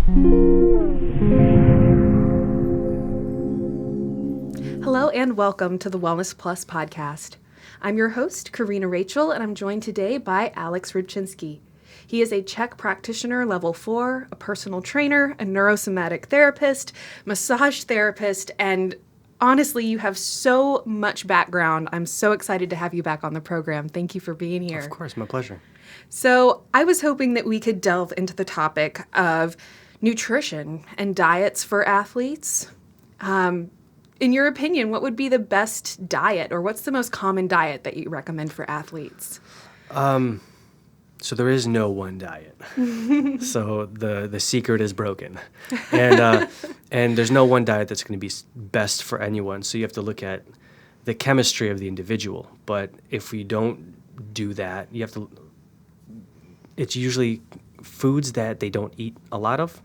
Hello and welcome to the Wellness Plus podcast. I'm your host, Karina Rachel, and I'm joined today by Aleksandr Rybchinskiy. He is a Czech practitioner level 4, a personal trainer, a neurosomatic therapist, massage therapist, and honestly, you have so much background. I'm so excited to have you back on the program. Thank you for being here. Of course, my pleasure. So I was hoping that we could delve into the topic of nutrition and diets for athletes. In your opinion, what would be the best diet, or what's the most common diet that you recommend for athletes? So there is no one diet. So the secret is broken, and there's no one diet that's going to be best for anyone. So you have to look at the chemistry of the individual. But if we don't do that, you have to. It's usually foods that they don't eat a lot of,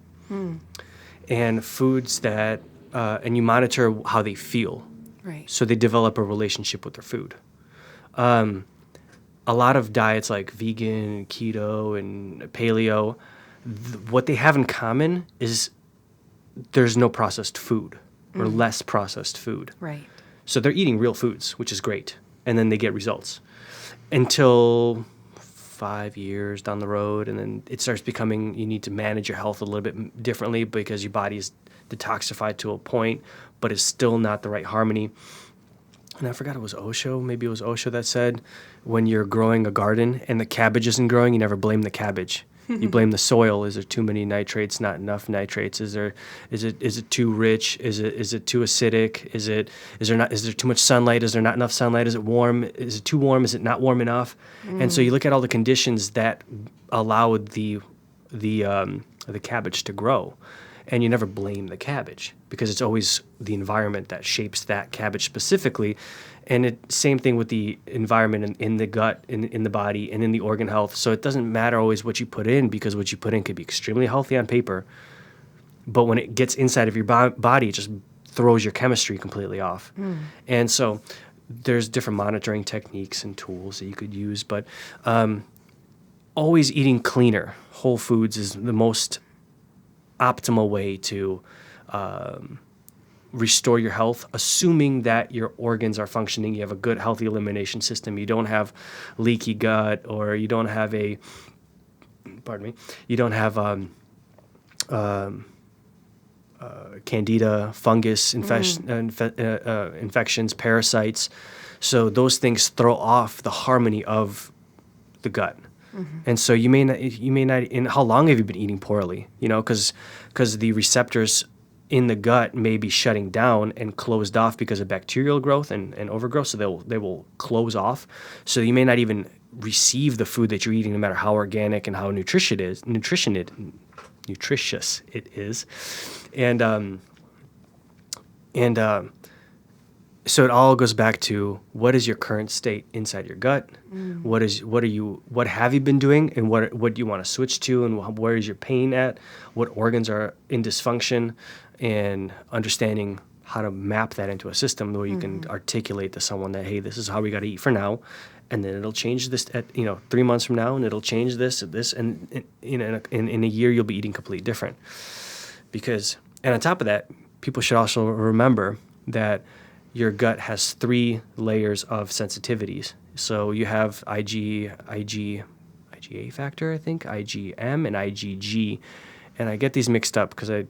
and foods that and you monitor how they feel. Right. So they develop a relationship with their food. A lot of diets like vegan, keto, and paleo, what they have in common is there's no processed food or less processed food. Right. So they're eating real foods, which is great, and then they get results until 5 years down the road, and then it starts becoming you need to manage your health a little bit differently because your body is detoxified to a point, but it's still not the right harmony. And I forgot it was Osho. Maybe it was Osho that said, when you're growing a garden and the cabbage isn't growing, you never blame the cabbage. You blame the soil. Is there too many nitrates? Not enough nitrates? Is it too rich? Is it too acidic? Is there too much sunlight? Is there not enough sunlight? Is it warm? Is it too warm? Is it not warm enough? And so you look at all the conditions that allowed the cabbage to grow. And you never blame the cabbage because it's always the environment that shapes that cabbage specifically. And same thing with the environment in the gut, in the body, and in the organ health. So it doesn't matter always what you put in because what you put in could be extremely healthy on paper. But when it gets inside of your body, it just throws your chemistry completely off. And so there's different monitoring techniques and tools that you could use. But always eating cleaner. Whole foods is the most optimal way to restore your health, assuming that your organs are functioning, you have a good, healthy elimination system, you don't have leaky gut, or you don't have candida, fungus, infections, parasites. So those things throw off the harmony of the gut. And so you may not. And how long have you been eating poorly? Because the receptors in the gut may be shutting down and closed off because of bacterial growth and overgrowth. So they will close off. So you may not even receive the food that you're eating, no matter how organic and how nutritious it is, So it all goes back to what is your current state inside your gut? What have you been doing, and what do you want to switch to, and where is your pain at? What organs are in dysfunction, and understanding how to map that into a system where you can articulate to someone that, hey, this is how we got to eat for now, and then it'll change this at 3 months from now, and it'll change this, and in a year you'll be eating completely different. And on top of that, people should also remember that your gut has 3 layers of sensitivities. So you have IgA factor, I think, IgM, and IgG. And I get these mixed up because I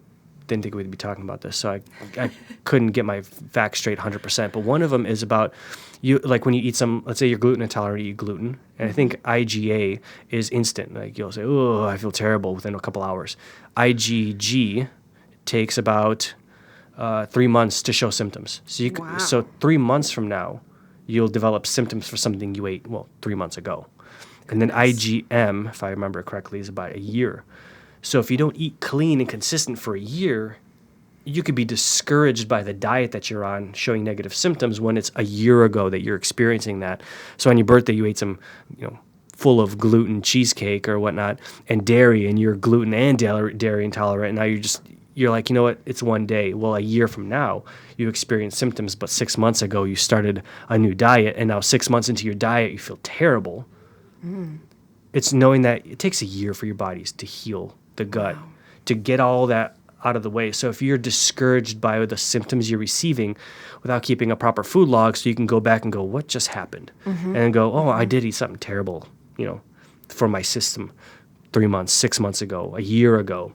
didn't think we'd be talking about this. So I couldn't get my facts straight 100%. But one of them is about, like when you eat let's say you're gluten intolerant, you eat gluten. And I think IgA is instant. Like you'll say, oh, I feel terrible within a couple hours. IgG takes about 3 months to show symptoms. So 3 months from now, you'll develop symptoms for something you ate, 3 months ago. And then IgM, if I remember correctly, is about a year. So if you don't eat clean and consistent for a year, you could be discouraged by the diet that you're on showing negative symptoms when it's a year ago that you're experiencing that. So on your birthday, you ate some, full of gluten cheesecake or whatnot, and dairy, and you're gluten and dairy intolerant, and now you're like, you know what, it's one day. Well, a year from now, you experience symptoms, but 6 months ago, you started a new diet, and now 6 months into your diet, you feel terrible. It's knowing that it takes a year for your bodies to heal the gut, to get all that out of the way. So if you're discouraged by the symptoms you're receiving without keeping a proper food log, so you can go back and go, what just happened? And then go, oh, I did eat something terrible, for my system 3 months, 6 months ago, a year ago.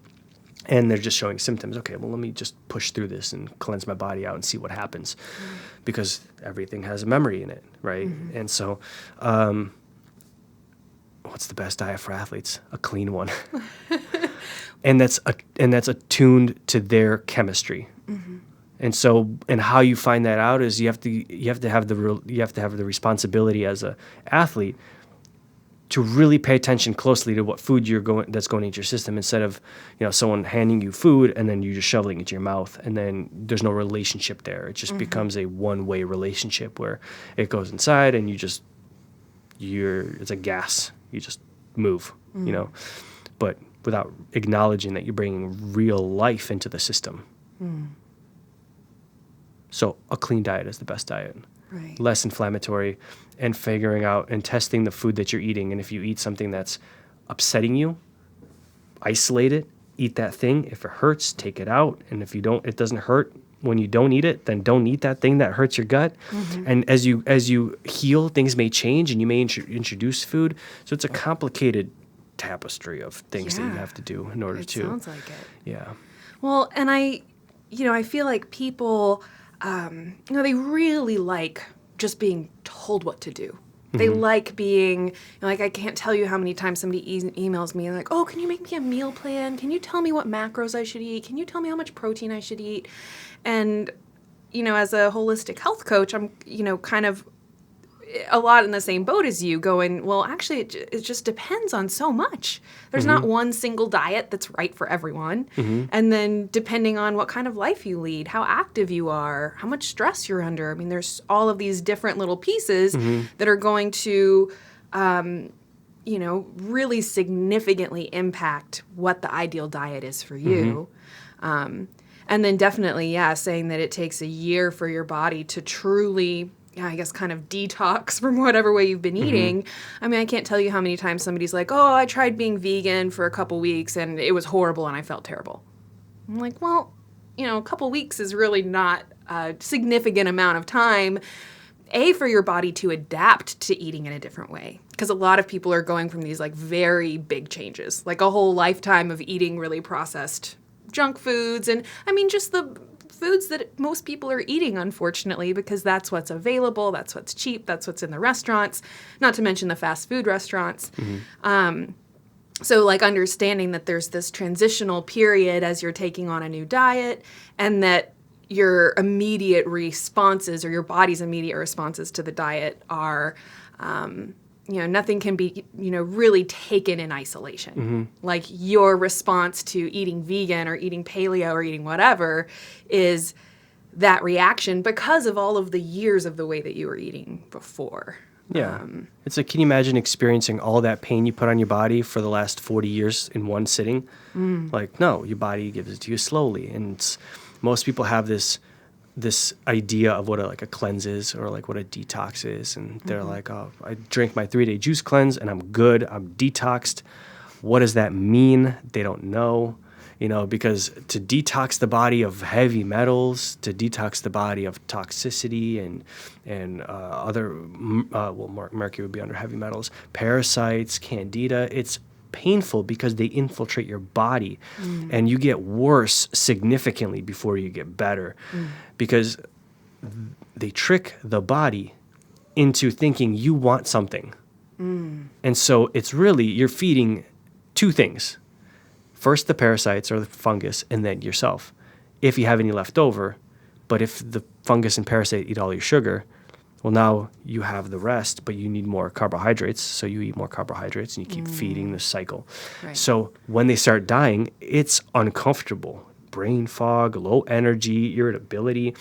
And they're just showing symptoms. Okay, well, let me just push through this and cleanse my body out and see what happens, because everything has a memory in it, right? And so, what's the best diet for athletes? A clean one, and that's attuned to their chemistry. And so, and how you find that out is you have to have the responsibility as a athlete to really pay attention closely to what food that's going into your system, instead of someone handing you food and then you just shoveling it into your mouth, and then there's no relationship there. It just becomes a one-way relationship where it goes inside and it's a gas. You just move, but without acknowledging that you're bringing real life into the system. So a clean diet is the best diet. Right. Less inflammatory, and figuring out and testing the food that you're eating. And if you eat something that's upsetting you, isolate it, eat that thing. If it hurts, take it out. And if it doesn't hurt when you don't eat it, then don't eat that thing that hurts your gut. And as you heal, things may change, and you may introduce food. So it's a complicated tapestry of things that you have to do in order to. It sounds like it. Yeah. Well, and I feel like people, they really like just being told what to do. They like being, like, I can't tell you how many times somebody emails me and like, oh, can you make me a meal plan? Can you tell me what macros I should eat? Can you tell me how much protein I should eat? And, as a holistic health coach, I'm, kind of a lot in the same boat as you, going, well, actually, it just depends on so much. There's not one single diet that's right for everyone. And then depending on what kind of life you lead, how active you are, how much stress you're under. I mean, there's all of these different little pieces that are going to, really significantly impact what the ideal diet is for you. And then definitely, saying that it takes a year for your body to truly, I guess, kind of detox from whatever way you've been eating. I mean, I can't tell you how many times somebody's like, oh, I tried being vegan for a couple weeks and it was horrible and I felt terrible. I'm like, well, a couple weeks is really not a significant amount of time, for your body to adapt to eating in a different way. Because a lot of people are going from these like very big changes, like a whole lifetime of eating really processed junk foods. And I mean, just the foods that most people are eating, unfortunately, because that's what's available, that's what's cheap, that's what's in the restaurants, not to mention the fast food restaurants. So like understanding that there's this transitional period as you're taking on a new diet, and that your immediate responses or your body's immediate responses to the diet are, nothing can be, really taken in isolation. Like your response to eating vegan or eating paleo or eating whatever is that reaction because of all of the years of the way that you were eating before. Yeah. It's like, can you imagine experiencing all that pain you put on your body for the last 40 years in one sitting? Like, no, your body gives it to you slowly. And most people have this idea of what a cleanse is, or like what a detox is. And they're like, oh, I drink my 3-day juice cleanse and I'm good. I'm detoxed. What does that mean? They don't know, because to detox the body of heavy metals, to detox the body of toxicity and other, mercury would be under heavy metals, parasites, candida, it's painful because they infiltrate your body and you get worse significantly before you get better because they trick the body into thinking you want something. And so it's really, you're feeding two things. First, the parasites or the fungus, and then yourself, if you have any left over. But if the fungus and parasite eat all your sugar, well, now you have the rest, but you need more carbohydrates, so you eat more carbohydrates, and you keep feeding the cycle. Right. So when they start dying, it's uncomfortable. Brain fog, low energy, irritability.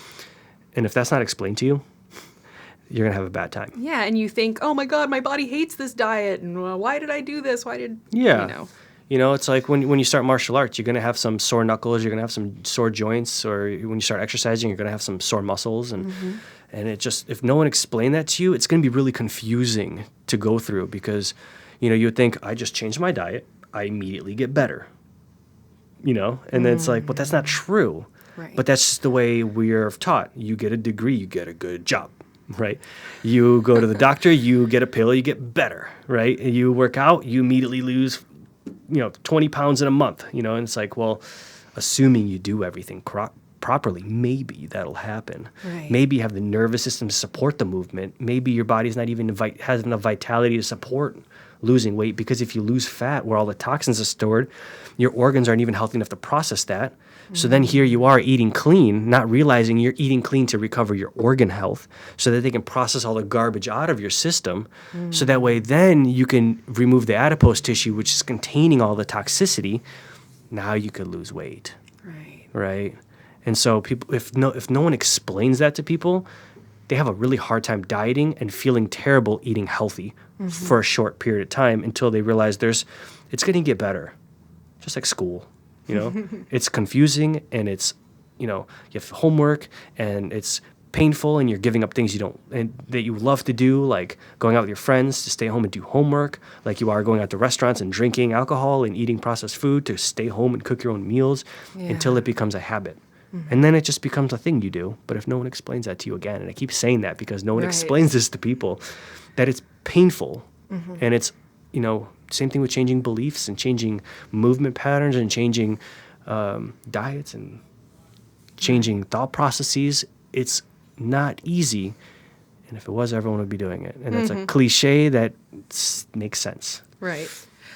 And if that's not explained to you, you're going to have a bad time. Yeah, and you think, oh my God, my body hates this diet, and why did I do this? Why did, It's like when you start martial arts, you're going to have some sore knuckles, you're going to have some sore joints, or when you start exercising, you're going to have some sore muscles. And it just, if no one explained that to you, it's going to be really confusing to go through because, you would think, I just changed my diet, I immediately get better. And then it's like, but that's not true. Right. But that's just the way we're taught. You get a degree, you get a good job, right? You go to the doctor, you get a pill, you get better, right? You work out, you immediately lose, 20 pounds in a month, and it's like, well, assuming you do everything properly, maybe that'll happen. Right. Maybe you have the nervous system to support the movement. Maybe your body's not even has enough vitality to support losing weight, because if you lose fat where all the toxins are stored, your organs aren't even healthy enough to process that. So then here you are eating clean, not realizing you're eating clean to recover your organ health so that they can process all the garbage out of your system. So that way then you can remove the adipose tissue, which is containing all the toxicity. Now you could lose weight. Right? And so people, if no one explains that to people, they have a really hard time dieting and feeling terrible eating healthy for a short period of time until they realize it's going to get better, just like school. It's confusing, and it's, you have homework, and it's painful, and you're giving up things that you love to do, like going out with your friends to stay home and do homework, like you are going out to restaurants and drinking alcohol and eating processed food to stay home and cook your own meals until it becomes a habit. And then it just becomes a thing you do. But if no one explains that to you again, and I keep saying that because no one explains this to people, that it's painful, and it's, same thing with changing beliefs and changing movement patterns and changing diets and changing thought processes. It's not easy. And if it was, everyone would be doing it. And it's a cliche that makes sense. Right.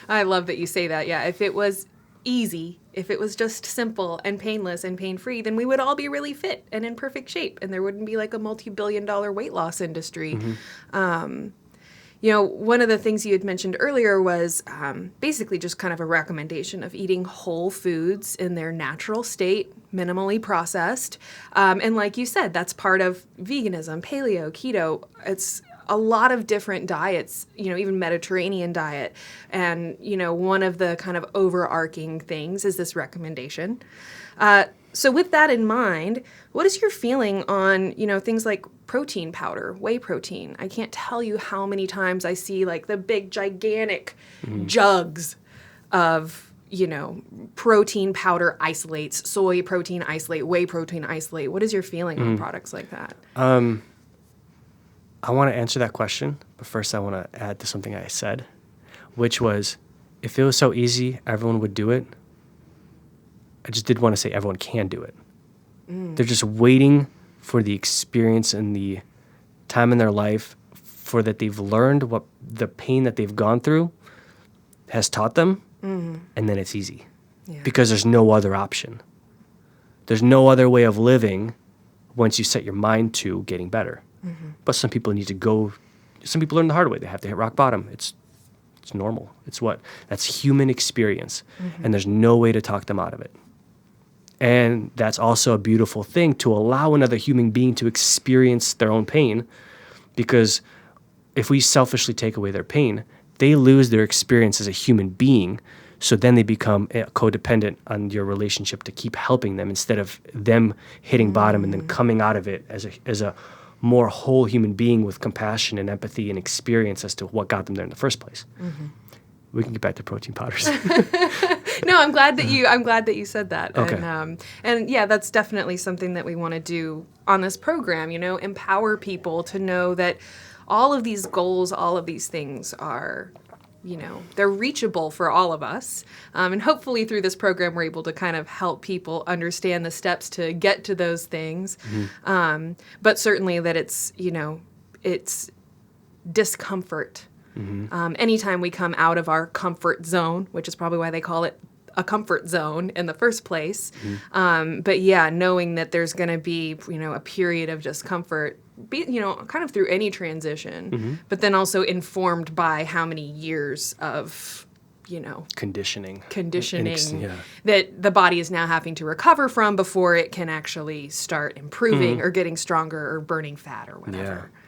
I love that you say that. Yeah. If it was easy, if it was just simple and painless and pain-free, then we would all be really fit and in perfect shape, and there wouldn't be like a multi-billion-dollar weight loss industry. One of the things you had mentioned earlier was basically just kind of a recommendation of eating whole foods in their natural state, minimally processed. And like you said, that's part of veganism, paleo, keto. It's a lot of different diets, even Mediterranean diet. And, one of the kind of overarching things is this recommendation. So with that in mind, what is your feeling on, things like protein powder, whey protein? I can't tell you how many times I see like the big gigantic jugs of, protein powder isolates, soy protein isolate, whey protein isolate. What is your feeling on products like that? I want to answer that question, but first I want to add to something I said, which was, if it was so easy, everyone would do it. I just did want to say everyone can do it. They're just waiting for the experience and the time in their life for that they've learned what the pain that they've gone through has taught them, and then it's easy. Because there's no other option. There's no other way of living once you set your mind to getting better. But some people some people learn the hard way. They have to hit rock bottom. It's normal. That's human experience. And there's no way to talk them out of it. And that's also a beautiful thing, to allow another human being to experience their own pain, because if we selfishly take away their pain, they lose their experience as a human being. So then they become codependent on your relationship to keep helping them, instead of them hitting bottom and then coming out of it as a more whole human being with compassion and empathy and experience as to what got them there in the first place. We can get back to protein powders. No, I'm glad that you said that. Okay. And yeah, that's definitely something that we want to do on this program, empower people to know that all of these goals, all of these things are, they're reachable for all of us. And hopefully through this program, we're able to kind of help people understand the steps to get to those things. But certainly that it's discomfort. Anytime we come out of our comfort zone, which is probably why they call it a comfort zone in the first place. But yeah, knowing that there's going to be, a period of discomfort, kind of through any transition, but then also informed by how many years of, conditioning that the body is now having to recover from before it can actually start improving or getting stronger or burning fat or whatever. Yeah.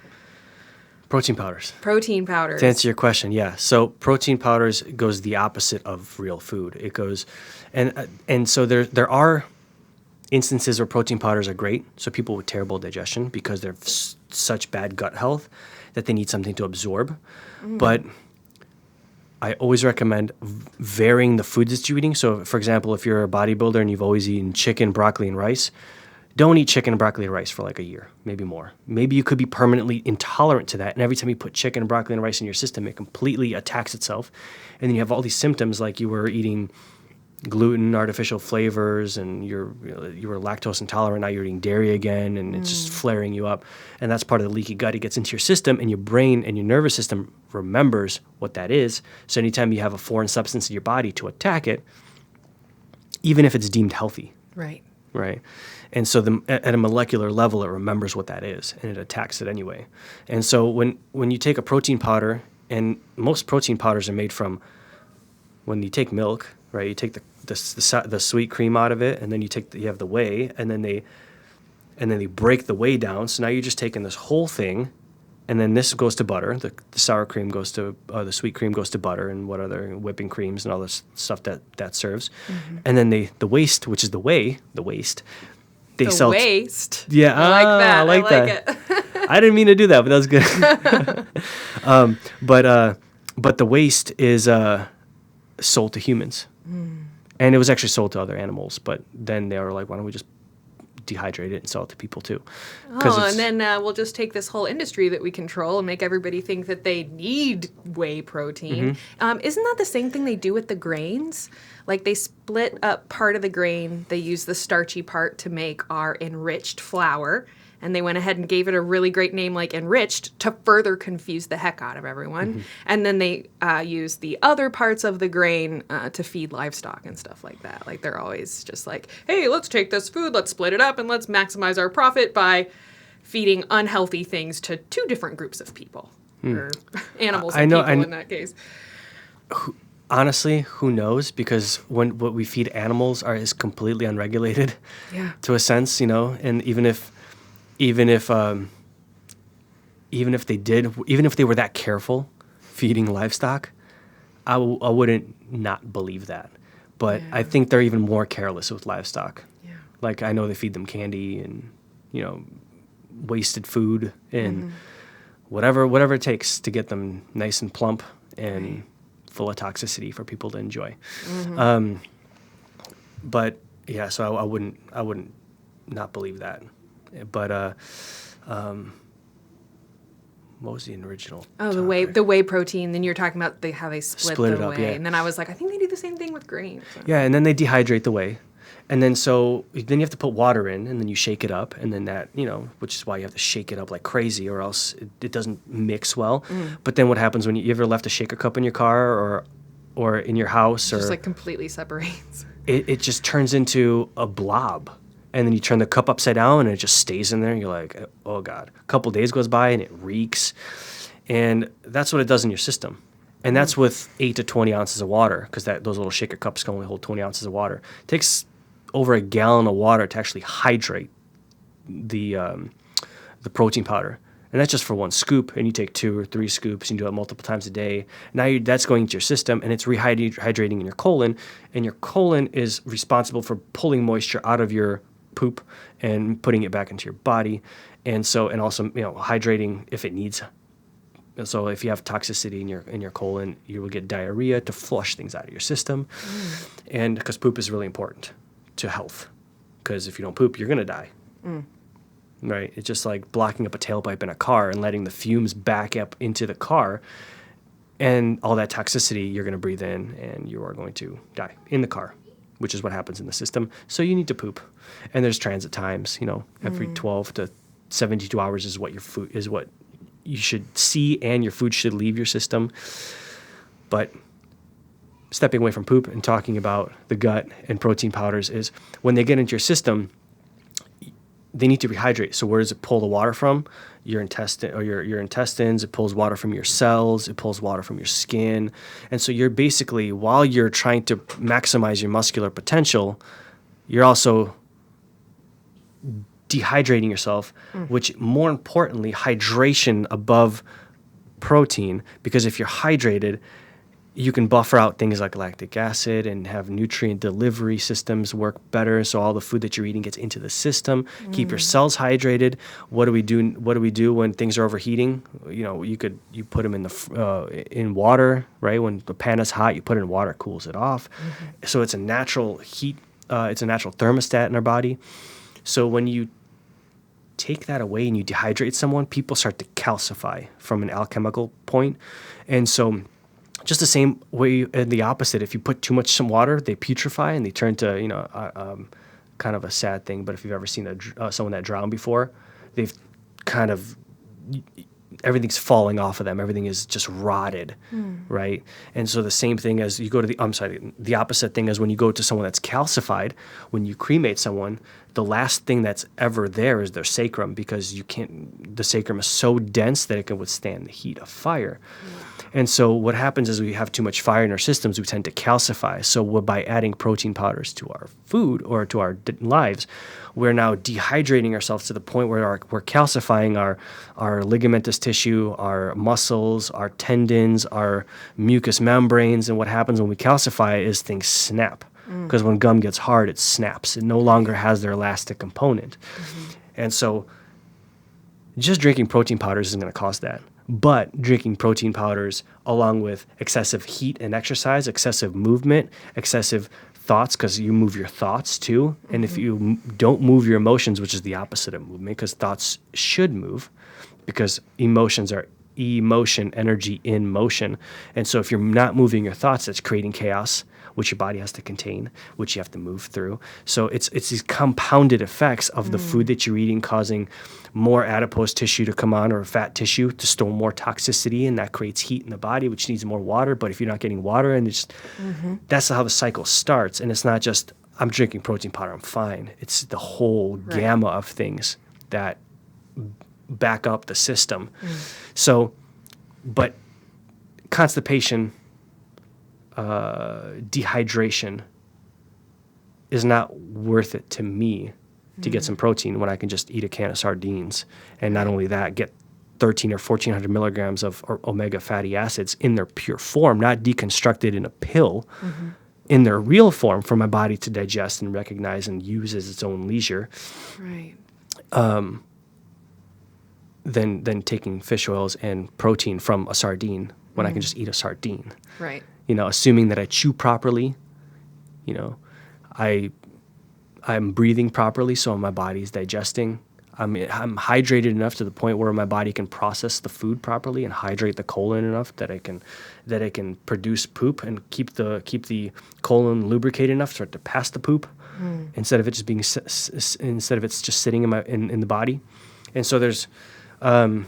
Protein powders. To answer your question, yeah. So protein powders goes the opposite of real food. It goes, and so there are instances where protein powders are great. So people with terrible digestion, because they're such bad gut health that they need something to absorb. But I always recommend varying the foods that you're eating. So, for example, if you're a bodybuilder and you've always eaten chicken, broccoli, and rice, don't eat chicken, broccoli, and rice for like a year, maybe more. Maybe you could be permanently intolerant to that. And every time you put chicken, broccoli, and rice in your system, it completely attacks itself. And then you have all these symptoms like you were eating gluten, artificial flavors, and you were lactose intolerant. Now you're eating dairy again, and it's just flaring you up. And that's part of the leaky gut. It gets into your system, and your brain and your nervous system remembers what that is. So anytime you have a foreign substance in your body to attack it, even if it's deemed healthy, Right. right? And so at a molecular level, it remembers what that is, and it attacks it anyway. And so when you take a protein powder, and most protein powders are made from, when you take milk, right? You take the sweet cream out of it, and then you have the whey, and then they break the whey down. So now you're just taking this whole thing, and then this goes to butter. The sour cream goes to the sweet cream goes to butter, and what other whipping creams and all this stuff that serves. Mm-hmm. And then the waste, which is the whey, they sell waste. Yeah, I like that. I like that. It. I didn't mean to do that, but that was good. But the waste is sold to humans. And it was actually sold to other animals, but then they were like, why don't we just dehydrate it and sell it to people too? And then we'll just take this whole industry that we control and make everybody think that they need whey protein. Mm-hmm. Isn't that the same thing they do with the grains? Like they split up part of the grain, they use the starchy part to make our enriched flour. And they went ahead and gave it a really great name like enriched to further confuse the heck out of everyone. Mm-hmm. And then they use the other parts of the grain to feed livestock and stuff like that. Like they're always just like, hey, let's take this food, let's split it up, and let's maximize our profit by feeding unhealthy things to two different groups of people. Or animals and people in that case. Honestly, who knows? Because what we feed animals is completely unregulated to a sense, and even if they were that careful feeding livestock, I wouldn't not believe that. But I think they're even more careless with livestock. Yeah. Like I know they feed them candy and wasted food and whatever it takes to get them nice and plump and full of toxicity for people to enjoy. Mm-hmm. But yeah, so I wouldn't not believe that. But what was the original? Oh, the whey protein. Then you're talking about how they split the it up, whey, yeah. And then I was like, I think they do the same thing with grains. So. Yeah, and then they dehydrate the whey, and then you have to put water in, and then you shake it up, and then that which is why you have to shake it up like crazy, or else it doesn't mix well. But then what happens when you ever left a shaker cup in your car or in your house, just like completely separates. It just turns into a blob. And then you turn the cup upside down and it just stays in there. And you're like, oh, God. A couple days goes by and it reeks. And that's what it does in your system. And that's with 8 to 20 ounces of water, because those little shaker cups can only hold 20 ounces of water. It takes over a gallon of water to actually hydrate the protein powder. And that's just for one scoop. And you take 2 or 3 scoops and do it multiple times a day. Now that's going into your system, and it's rehydrating in your colon. And your colon is responsible for pulling moisture out of your poop and putting it back into your body, and also hydrating if it needs. So if you have toxicity in your colon, you will get diarrhea to flush things out of your system, and because poop is really important to health, because if you don't poop, you're gonna die. Right? It's just like blocking up a tailpipe in a car and letting the fumes back up into the car, and all that toxicity you're gonna breathe in, and you are going to die in the car, which is what happens in the system. So you need to poop. And there's transit times, every 12 to 72 hours is what you should see, and your food should leave your system. But stepping away from poop and talking about the gut and protein powders is when they get into your system, they need to rehydrate. So where does it pull the water from? Your intestine or your intestines. It pulls water from your cells. It pulls water from your skin. And so you're basically, while you're trying to maximize your muscular potential, you're also dehydrating yourself, which more importantly, hydration above protein, because if you're hydrated, you can buffer out things like lactic acid and have nutrient delivery systems work better, so all the food that you're eating gets into the system. Keep your cells hydrated. What do we do when things are overheating? You put them in water, right? When the pan is hot, you put it in water, it cools it off. So it's a natural heat. It's a natural thermostat in our body. So when you take that away and you dehydrate someone, people start to calcify from an alchemical point. And so just the same way, and the opposite, if you put too much some water, they putrefy and they turn to, kind of a sad thing. But if you've ever seen someone that drowned before, they've kind of, everything's falling off of them. Everything is just rotted, right? And so the same thing as you go to the opposite thing is when you go to someone that's calcified, when you cremate someone, the last thing that's ever there is their sacrum, because the sacrum is so dense that it can withstand the heat of fire. And so what happens is we have too much fire in our systems, we tend to calcify. So by adding protein powders to our food or to our lives, we're now dehydrating ourselves to the point where we're calcifying our ligamentous tissue, our muscles, our tendons, our mucous membranes. And what happens when we calcify is things snap. Because when gum gets hard, it snaps. It no longer has their elastic component. And so just drinking protein powders isn't going to cause that. But drinking protein powders along with excessive heat and exercise, excessive movement, excessive thoughts, because you move your thoughts too. And if you don't move your emotions, which is the opposite of movement, because thoughts should move, because emotions are emotion, energy in motion. And so if you're not moving your thoughts, that's creating chaos, which your body has to contain, which you have to move through. So it's these compounded effects of the food that you're eating causing more adipose tissue to come on, or fat tissue to store more toxicity, and that creates heat in the body, which needs more water. But if you're not getting water, and that's how the cycle starts. And it's not just, I'm drinking protein powder, I'm fine. It's the whole gamma of things that back up the system. So, but constipation, dehydration is not worth it to me to get some protein when I can just eat a can of sardines. And not only that, get 1,300 or 1,400 milligrams of omega fatty acids in their pure form, not deconstructed in a pill, in their real form for my body to digest and recognize and use as its own leisure. Right. Than taking fish oils and protein from a sardine when I can just eat a sardine. Right. Assuming that I chew properly, I'm breathing properly, so my body's digesting. I'm hydrated enough to the point where my body can process the food properly and hydrate the colon enough that it can produce poop and keep the colon lubricated enough to pass the poop instead of it just sitting in the body. And so there's and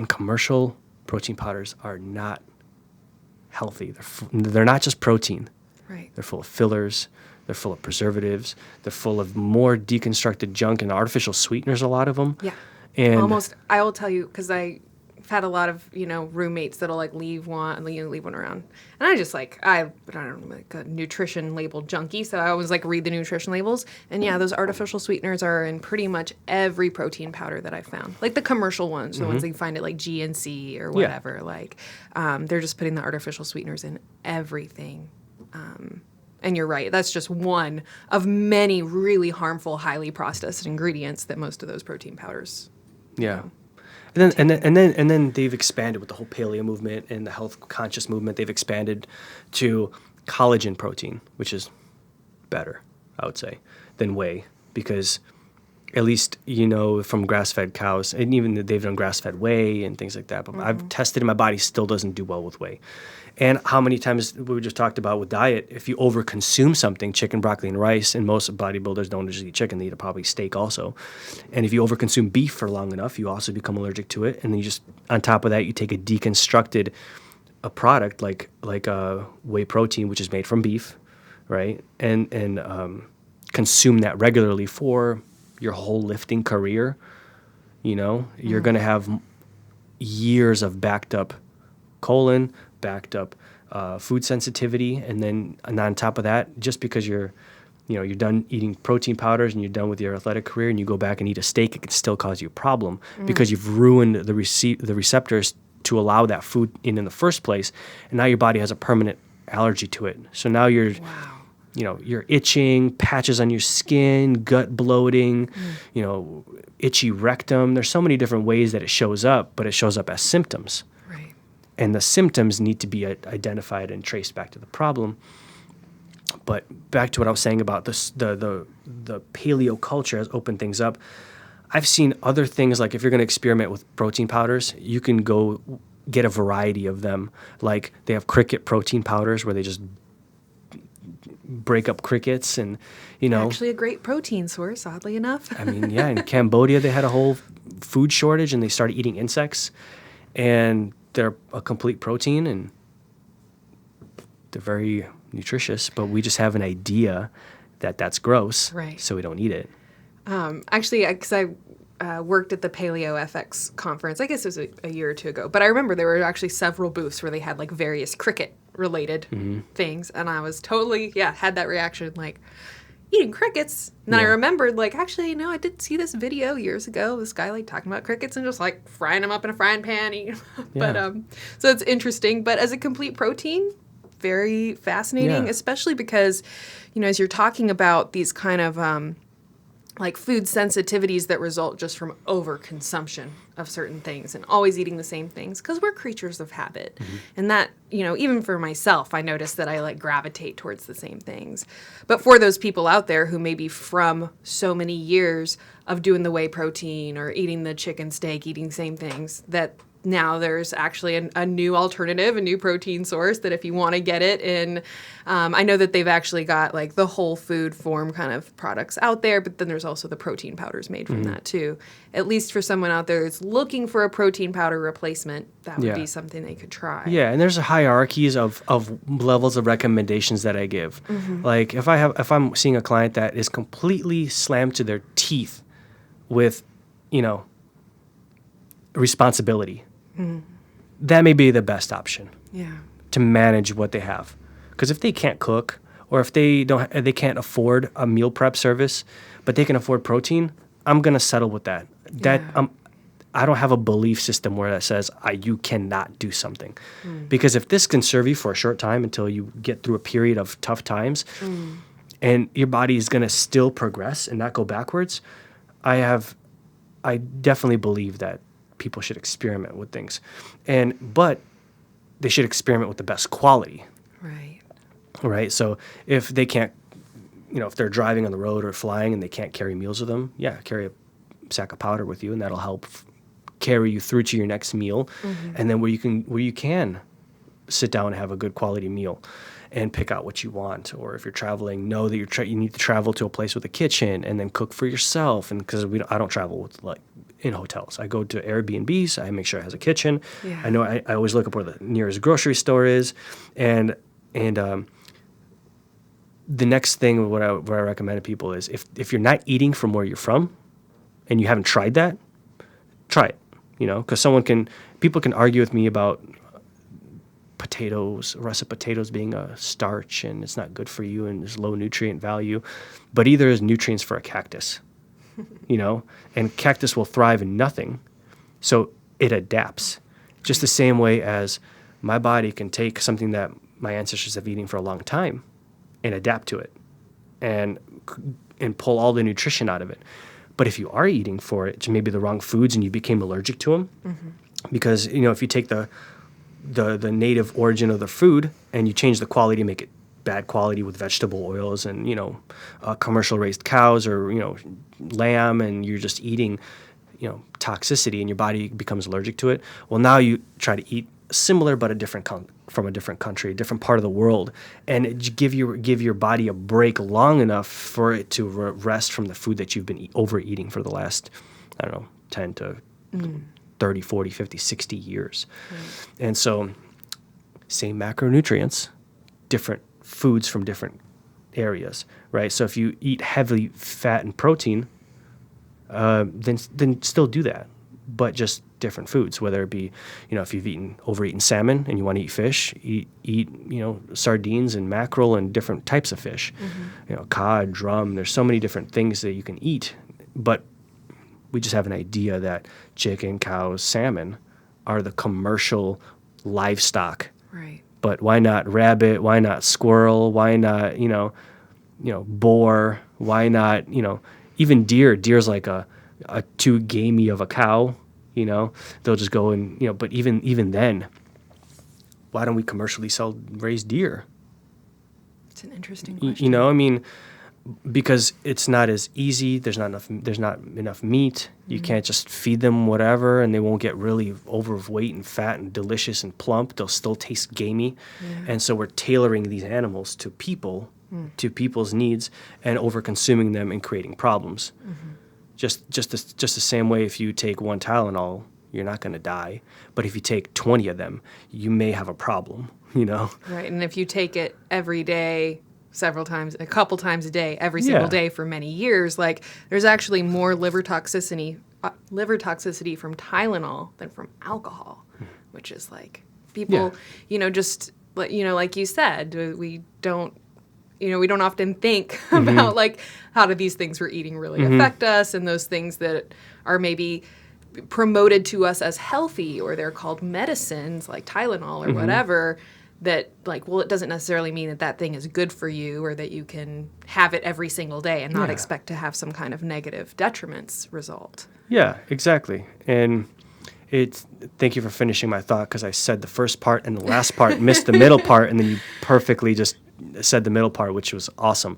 commercial protein powders are not healthy. They're not just protein. Right. They're full of fillers. They're full of preservatives. They're full of more deconstructed junk and artificial sweeteners, a lot of them. Yeah. And almost, I will tell you, because I've had a lot of, roommates that'll leave one around. And I just I don't know, a nutrition label junkie. So I always read the nutrition labels. And yeah, those artificial sweeteners are in pretty much every protein powder that I've found. Like the commercial ones, the ones that you find at GNC or whatever. Yeah. They're just putting the artificial sweeteners in everything. And you're right. That's just one of many really harmful, highly processed ingredients that most of those protein powders. Yeah. And then they've expanded with the whole paleo movement and the health conscious movement. They've expanded to collagen protein, which is better, I would say, than whey, because at least, from grass-fed cows, and even they've done grass-fed whey and things like that. But I've tested, and my body still doesn't do well with whey. And how many times we just talked about with diet, if you overconsume something, chicken, broccoli, and rice, and most bodybuilders don't just eat chicken, they eat probably steak also. And if you overconsume beef for long enough, you also become allergic to it. And then you just, on top of that, you take a deconstructed product like whey protein, which is made from beef, right? And consume that regularly for your whole lifting career. You're going to have years of backed up colon, backed up food sensitivity, and on top of that, just because you're done eating protein powders and you're done with your athletic career and you go back and eat a steak, it can still cause you a problem because you've ruined the receptors to allow that food in the first place, and now your body has a permanent allergy to it. So now you're you're itching, patches on your skin, gut bloating, itchy rectum. There's so many different ways that it shows up, but it shows up as symptoms. Right. And the symptoms need to be identified and traced back to the problem. But back to what I was saying about this, the paleo culture has opened things up. I've seen other things, like if you're going to experiment with protein powders, you can go get a variety of them. Like they have cricket protein powders where they just break up crickets and, Actually a great protein source, oddly enough. I mean, yeah, in Cambodia they had a whole food shortage and they started eating insects, and they're a complete protein and they're very nutritious, but we just have an idea that that's gross, right? So we don't eat it. Actually, because I worked at the Paleo FX conference, I guess it was a year or two ago, but I remember there were actually several booths where they had like various cricket-related things, and I was totally, had that reaction, like, eating crickets. And then I remembered, like, actually, no, I did see this video years ago, this guy, like, talking about crickets and just, like, frying them up in a frying pan, eating them. Yeah. But, so it's interesting, but as a complete protein, very fascinating, especially because, as you're talking about these kind of, like food sensitivities that result just from overconsumption of certain things and always eating the same things, because we're creatures of habit. And that, even for myself, I notice that I like gravitate towards the same things. But for those people out there who maybe from so many years of doing the whey protein or eating the chicken steak, eating the same things, that now there's actually a new alternative, a new protein source that if you want to get it in, I know that they've actually got like the whole food form kind of products out there, but then there's also the protein powders made from that too. At least for someone out there that's looking for a protein powder replacement, that would be something they could try. Yeah, and there's hierarchies of levels of recommendations that I give. Like if I'm seeing a client that is completely slammed to their teeth with, responsibility, that may be the best option to manage what they have. Because if they can't cook, or if they can't afford a meal prep service, but they can afford protein, I'm gonna settle with that. I don't have a belief system where that says you cannot do something, because if this can serve you for a short time until you get through a period of tough times, and your body is gonna still progress and not go backwards, I definitely believe that people should experiment with things, but they should experiment with the best quality. Right. So if they can't, if they're driving on the road or flying and they can't carry meals with them, carry a sack of powder with you, and that'll help carry you through to your next meal, and then where you can sit down and have a good quality meal and pick out what you want. Or if you're traveling, know that you need to travel to a place with a kitchen and then cook for yourself. And because I don't travel with in hotels, I go to Airbnbs. I make sure it has a kitchen. I know I always look up where the nearest grocery store is, and the next thing what I recommend to people is if you're not eating from where you're from, and you haven't tried that, try it. Because people can argue with me about russet potatoes being a starch and it's not good for you and there's low nutrient value, but either is nutrients for a cactus, and cactus will thrive in nothing, so it adapts. Just the same way as my body can take something that my ancestors have eaten for a long time and adapt to it and pull all the nutrition out of it. But if you are eating for it, maybe the wrong foods, and you became allergic to them, because if you take the native origin of the food and you change the quality, make it bad quality with vegetable oils and commercial raised cows or lamb, and you're just eating toxicity, and your body becomes allergic to it. Well, now you try to eat similar but from a different country, a different part of the world, and give your body a break long enough for it to rest from the food that you've been overeating for the last, 10 to 30, 40, 50, 60 years. And so same macronutrients, different foods from different areas, right? So if you eat heavily fat and protein, then still do that, but just different foods, whether it be, if you've overeaten salmon and you want to eat fish, eat sardines and mackerel and different types of fish, cod, drum. There's so many different things that you can eat, but we just have an idea that chicken, cows, salmon are the commercial livestock. Right. But why not rabbit? Why not squirrel? Why not, boar? Why not, even deer? Deer's like a too gamey of a cow, They'll just go and, but even then, why don't we commercially sell raised deer? It's an interesting question. Because it's not as easy. There's not enough meat. You can't just feed them whatever, and they won't get really overweight and fat and delicious and plump. They'll still taste gamey. Yeah. And so we're tailoring these animals to people, to people's needs, and over-consuming them and creating problems. Mm-hmm. Just the same way, if you take one Tylenol, you're not going to die. But if you take 20 of them, you may have a problem, Right, and if you take it every day, several times, a couple times a day, every single day for many years, like there's actually more liver toxicity from Tylenol than from alcohol, which is like people, just like you said, we don't often think about like how do these things we're eating really affect us, and those things that are maybe promoted to us as healthy, or they're called medicines like Tylenol or whatever. That like, well, it doesn't necessarily mean that thing is good for you, or that you can have it every single day and not expect to have some kind of negative detriments result. Yeah, exactly. And thank you for finishing my thought, because I said the first part and the last part, missed the middle part, and then you perfectly just said the middle part, which was awesome.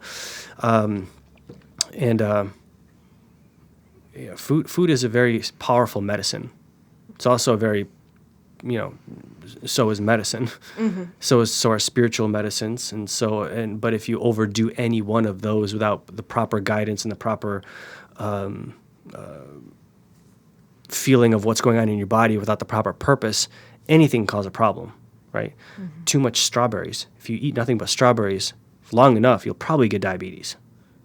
Food is a very powerful medicine. It's also a very, so is medicine. Mm-hmm. So are spiritual medicines. But if you overdo any one of those without the proper guidance and the proper feeling of what's going on in your body, without the proper purpose, anything can cause a problem, right? Mm-hmm. Too much strawberries. If you eat nothing but strawberries long enough, you'll probably get diabetes.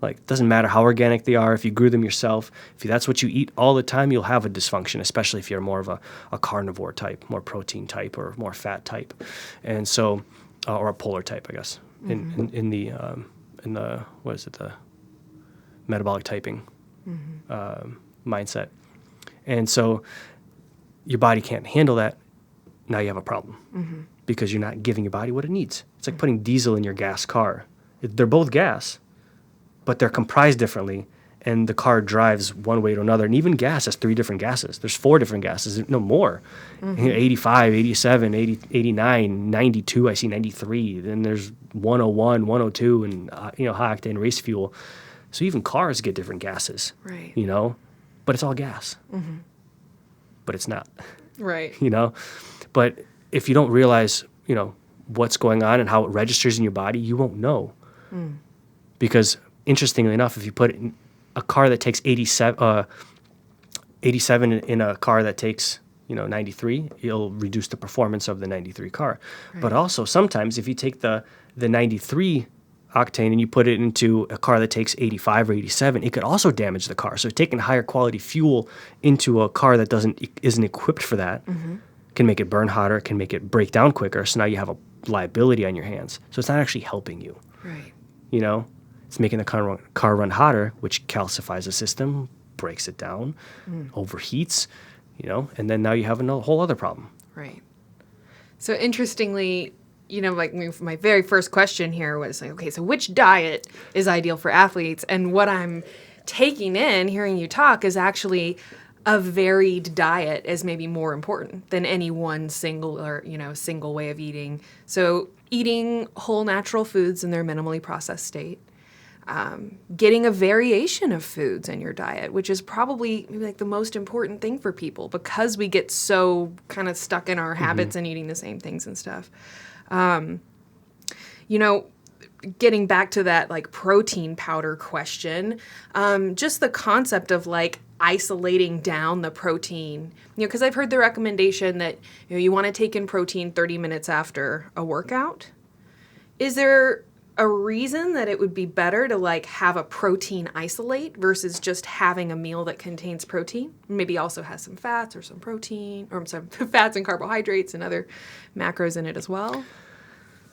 Like, it doesn't matter how organic they are. If you grew them yourself, if that's what you eat all the time, you'll have a dysfunction, especially if you're more of a carnivore type, more protein type, or more fat type. And so, or a polar type, I guess, in the what is it, the metabolic typing mindset. And so your body can't handle that. Now you have a problem because you're not giving your body what it needs. It's like putting diesel in your gas car. They're both gas, but they're comprised differently, and the car drives one way to another. And even gas has 3 different gases. There's 4 different gases, no more. 85, 87, 80, 89, 92, I see 93. Then there's 101, 102, and high octane race fuel. So even cars get different gases, right? But it's all gas. Mm-hmm. But it's not, right? But if you don't realize, what's going on and how it registers in your body, you won't know. Because interestingly enough, if you put it in a car that takes 87 in a car that takes 93, it'll reduce the performance of the 93 car. Right. But also sometimes if you take the 93 octane and you put it into a car that takes 85 or 87, it could also damage the car. So taking higher quality fuel into a car that isn't equipped for that can make it burn hotter, can make it break down quicker. So now you have a liability on your hands. So it's not actually helping you. Right. It's making the car run hotter, which calcifies the system, breaks it down, overheats, and then now you have a whole other problem. Right. So interestingly, like my very first question here was like, okay, so which diet is ideal for athletes? And what I'm taking in, hearing you talk, is actually a varied diet is maybe more important than any one single way of eating. So eating whole natural foods in their minimally processed state. Getting a variation of foods in your diet, which is probably maybe like the most important thing for people, because we get so kind of stuck in our habits and eating the same things and stuff. Getting back to that like protein powder question, just the concept of like isolating down the protein, because I've heard the recommendation that you want to take in protein 30 minutes after a workout. Is there a reason that it would be better to like have a protein isolate versus just having a meal that contains protein? Maybe also has some fats or some protein, or some fats and carbohydrates and other macros in it as well.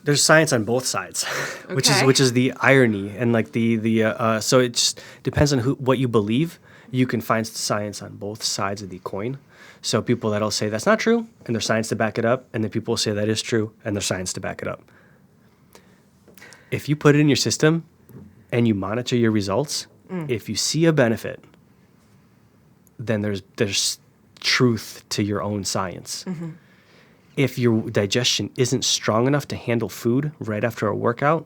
There's science on both sides, which is the irony, and like so it just depends on what you believe. You can find science on both sides of the coin. So people that'll say that's not true and there's science to back it up, and then people will say that is true and there's science to back it up. If you put it in your system and you monitor your results, if you see a benefit, then there's truth to your own science. Mm-hmm. If your digestion isn't strong enough to handle food right after a workout,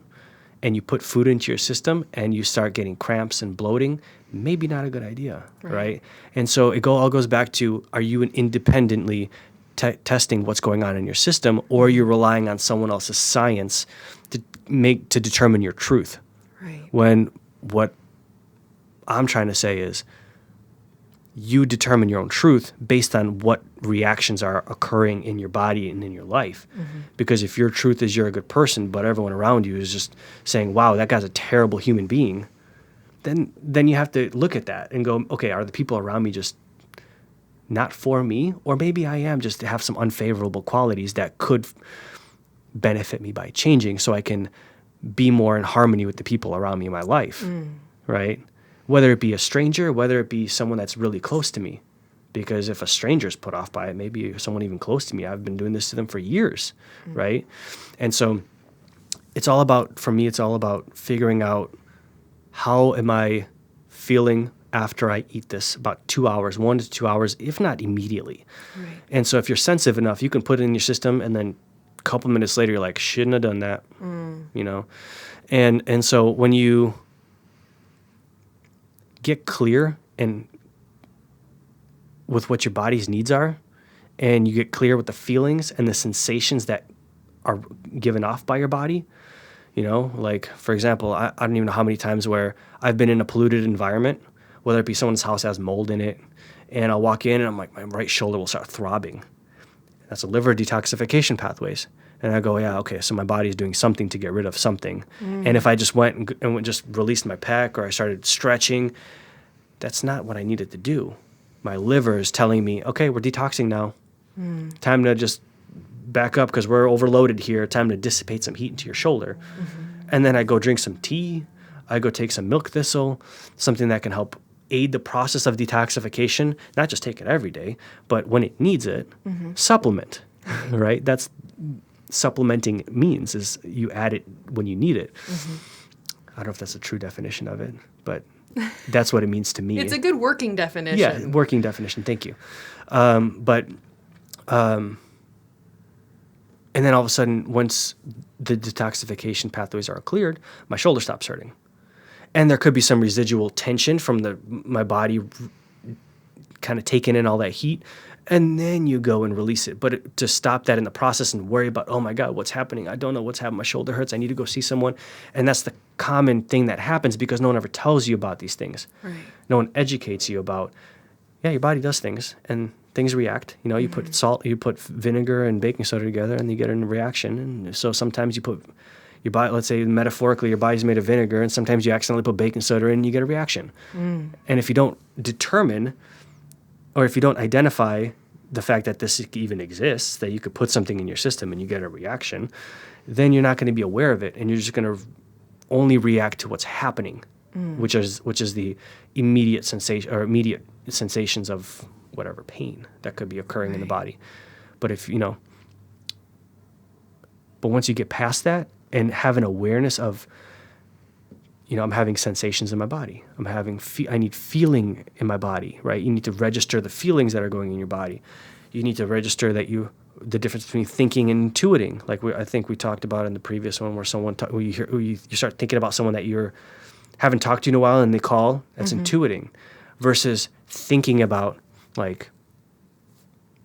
and you put food into your system and you start getting cramps and bloating, maybe not a good idea, right? And so it all goes back to, are you independently testing what's going on in your system, or are you relying on someone else's science to determine your truth? Right. When what I'm trying to say is, you determine your own truth based on what reactions are occurring in your body and in your life. Mm-hmm. Because if your truth is you're a good person, but everyone around you is just saying, wow, that guy's a terrible human being, then you have to look at that and go, okay, are the people around me just not for me? Or maybe I am just to have some unfavorable qualities that could benefit me by changing so I can be more in harmony with the people around me in my life, right? Whether it be a stranger, whether it be someone that's really close to me. Because if a stranger's put off by it, maybe someone even close to me, I've been doing this to them for years, right? And so for me, it's all about figuring out, how am I feeling after I eat this? About 2 hours, 1 to 2 hours, if not immediately. Right. And so if you're sensitive enough, you can put it in your system, and then a couple minutes later, you're like, shouldn't have done that, you know? And so when you get clear and with what your body's needs are, and you get clear with the feelings and the sensations that are given off by your body, you know, like, for example, I don't even know how many times where I've been in a polluted environment, whether it be someone's house has mold in it, and I'll walk in and I'm like, my right shoulder will start throbbing. That's a liver detoxification pathways. And I go, yeah, okay, so my body's doing something to get rid of something. And if I just went and just released my pec, or I started stretching, that's not what I needed to do. My liver is telling me, okay, we're detoxing now. Time to just back up because we're overloaded here. Time to dissipate some heat into your shoulder. And then I go drink some tea. I go take some milk thistle, something that can help aid the process of detoxification. Not just take it every day, but when it needs it, supplement, right? That's supplementing means, is you add it when you need it. I don't know if that's a true definition of it, but that's what it means to me. It's a good working definition. Yeah, working definition. Thank you. And then all of a sudden, once the detoxification pathways are cleared, my shoulder stops hurting. And there could be some residual tension from my body kind of taking in all that heat. And then you go and release it. But to stop that in the process and worry about, oh my God, what's happening? I don't know what's happening. My shoulder hurts. I need to go see someone. And that's the common thing that happens because no one ever tells you about these things. Right. No one educates you about, yeah, your body does things and things react. You know, you put salt, you put vinegar and baking soda together and you get a reaction. And so sometimes you put your body, let's say metaphorically, your body's made of vinegar, and sometimes you accidentally put baking soda in and you get a reaction. And if you don't determine, or if you don't identify the fact that this even exists, that you could put something in your system and you get a reaction, then you're not going to be aware of it, and you're just going to only react to what's happening, which is the immediate sensation or immediate sensations of whatever pain that could be occurring in the body. But but once you get past that and have an awareness of, you know, I'm having sensations in my body. I need feeling in my body, right? You need to register the feelings that are going in your body. You need to register the difference between thinking and intuiting. Like I think we talked about in the previous one, where you start thinking about someone that you haven't talked to in a while and they call. That's intuiting, versus thinking about like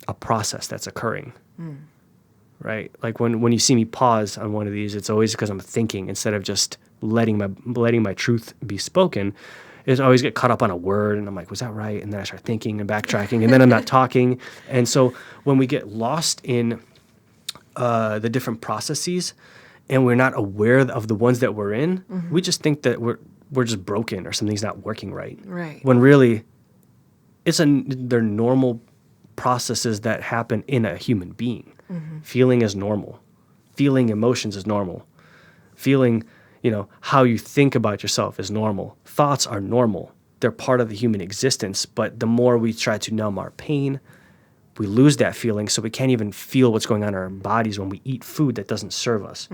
a process that's occurring. Right? Like when you see me pause on one of these, it's always because I'm thinking instead of just letting my truth be spoken. Is I always get caught up on a word and I'm like, was that right? And then I start thinking and backtracking and then I'm not talking. And so when we get lost in the different processes and we're not aware of the ones that we're in, we just think that we're just broken or something's not working right. Right. When really they're normal processes that happen in a human being. Feeling is normal. Feeling emotions is normal. Feeling, you know, how you think about yourself is normal. Thoughts are normal. They're part of the human existence, but the more we try to numb our pain we lose that feeling, so we can't even feel what's going on in our bodies when we eat food that doesn't serve us.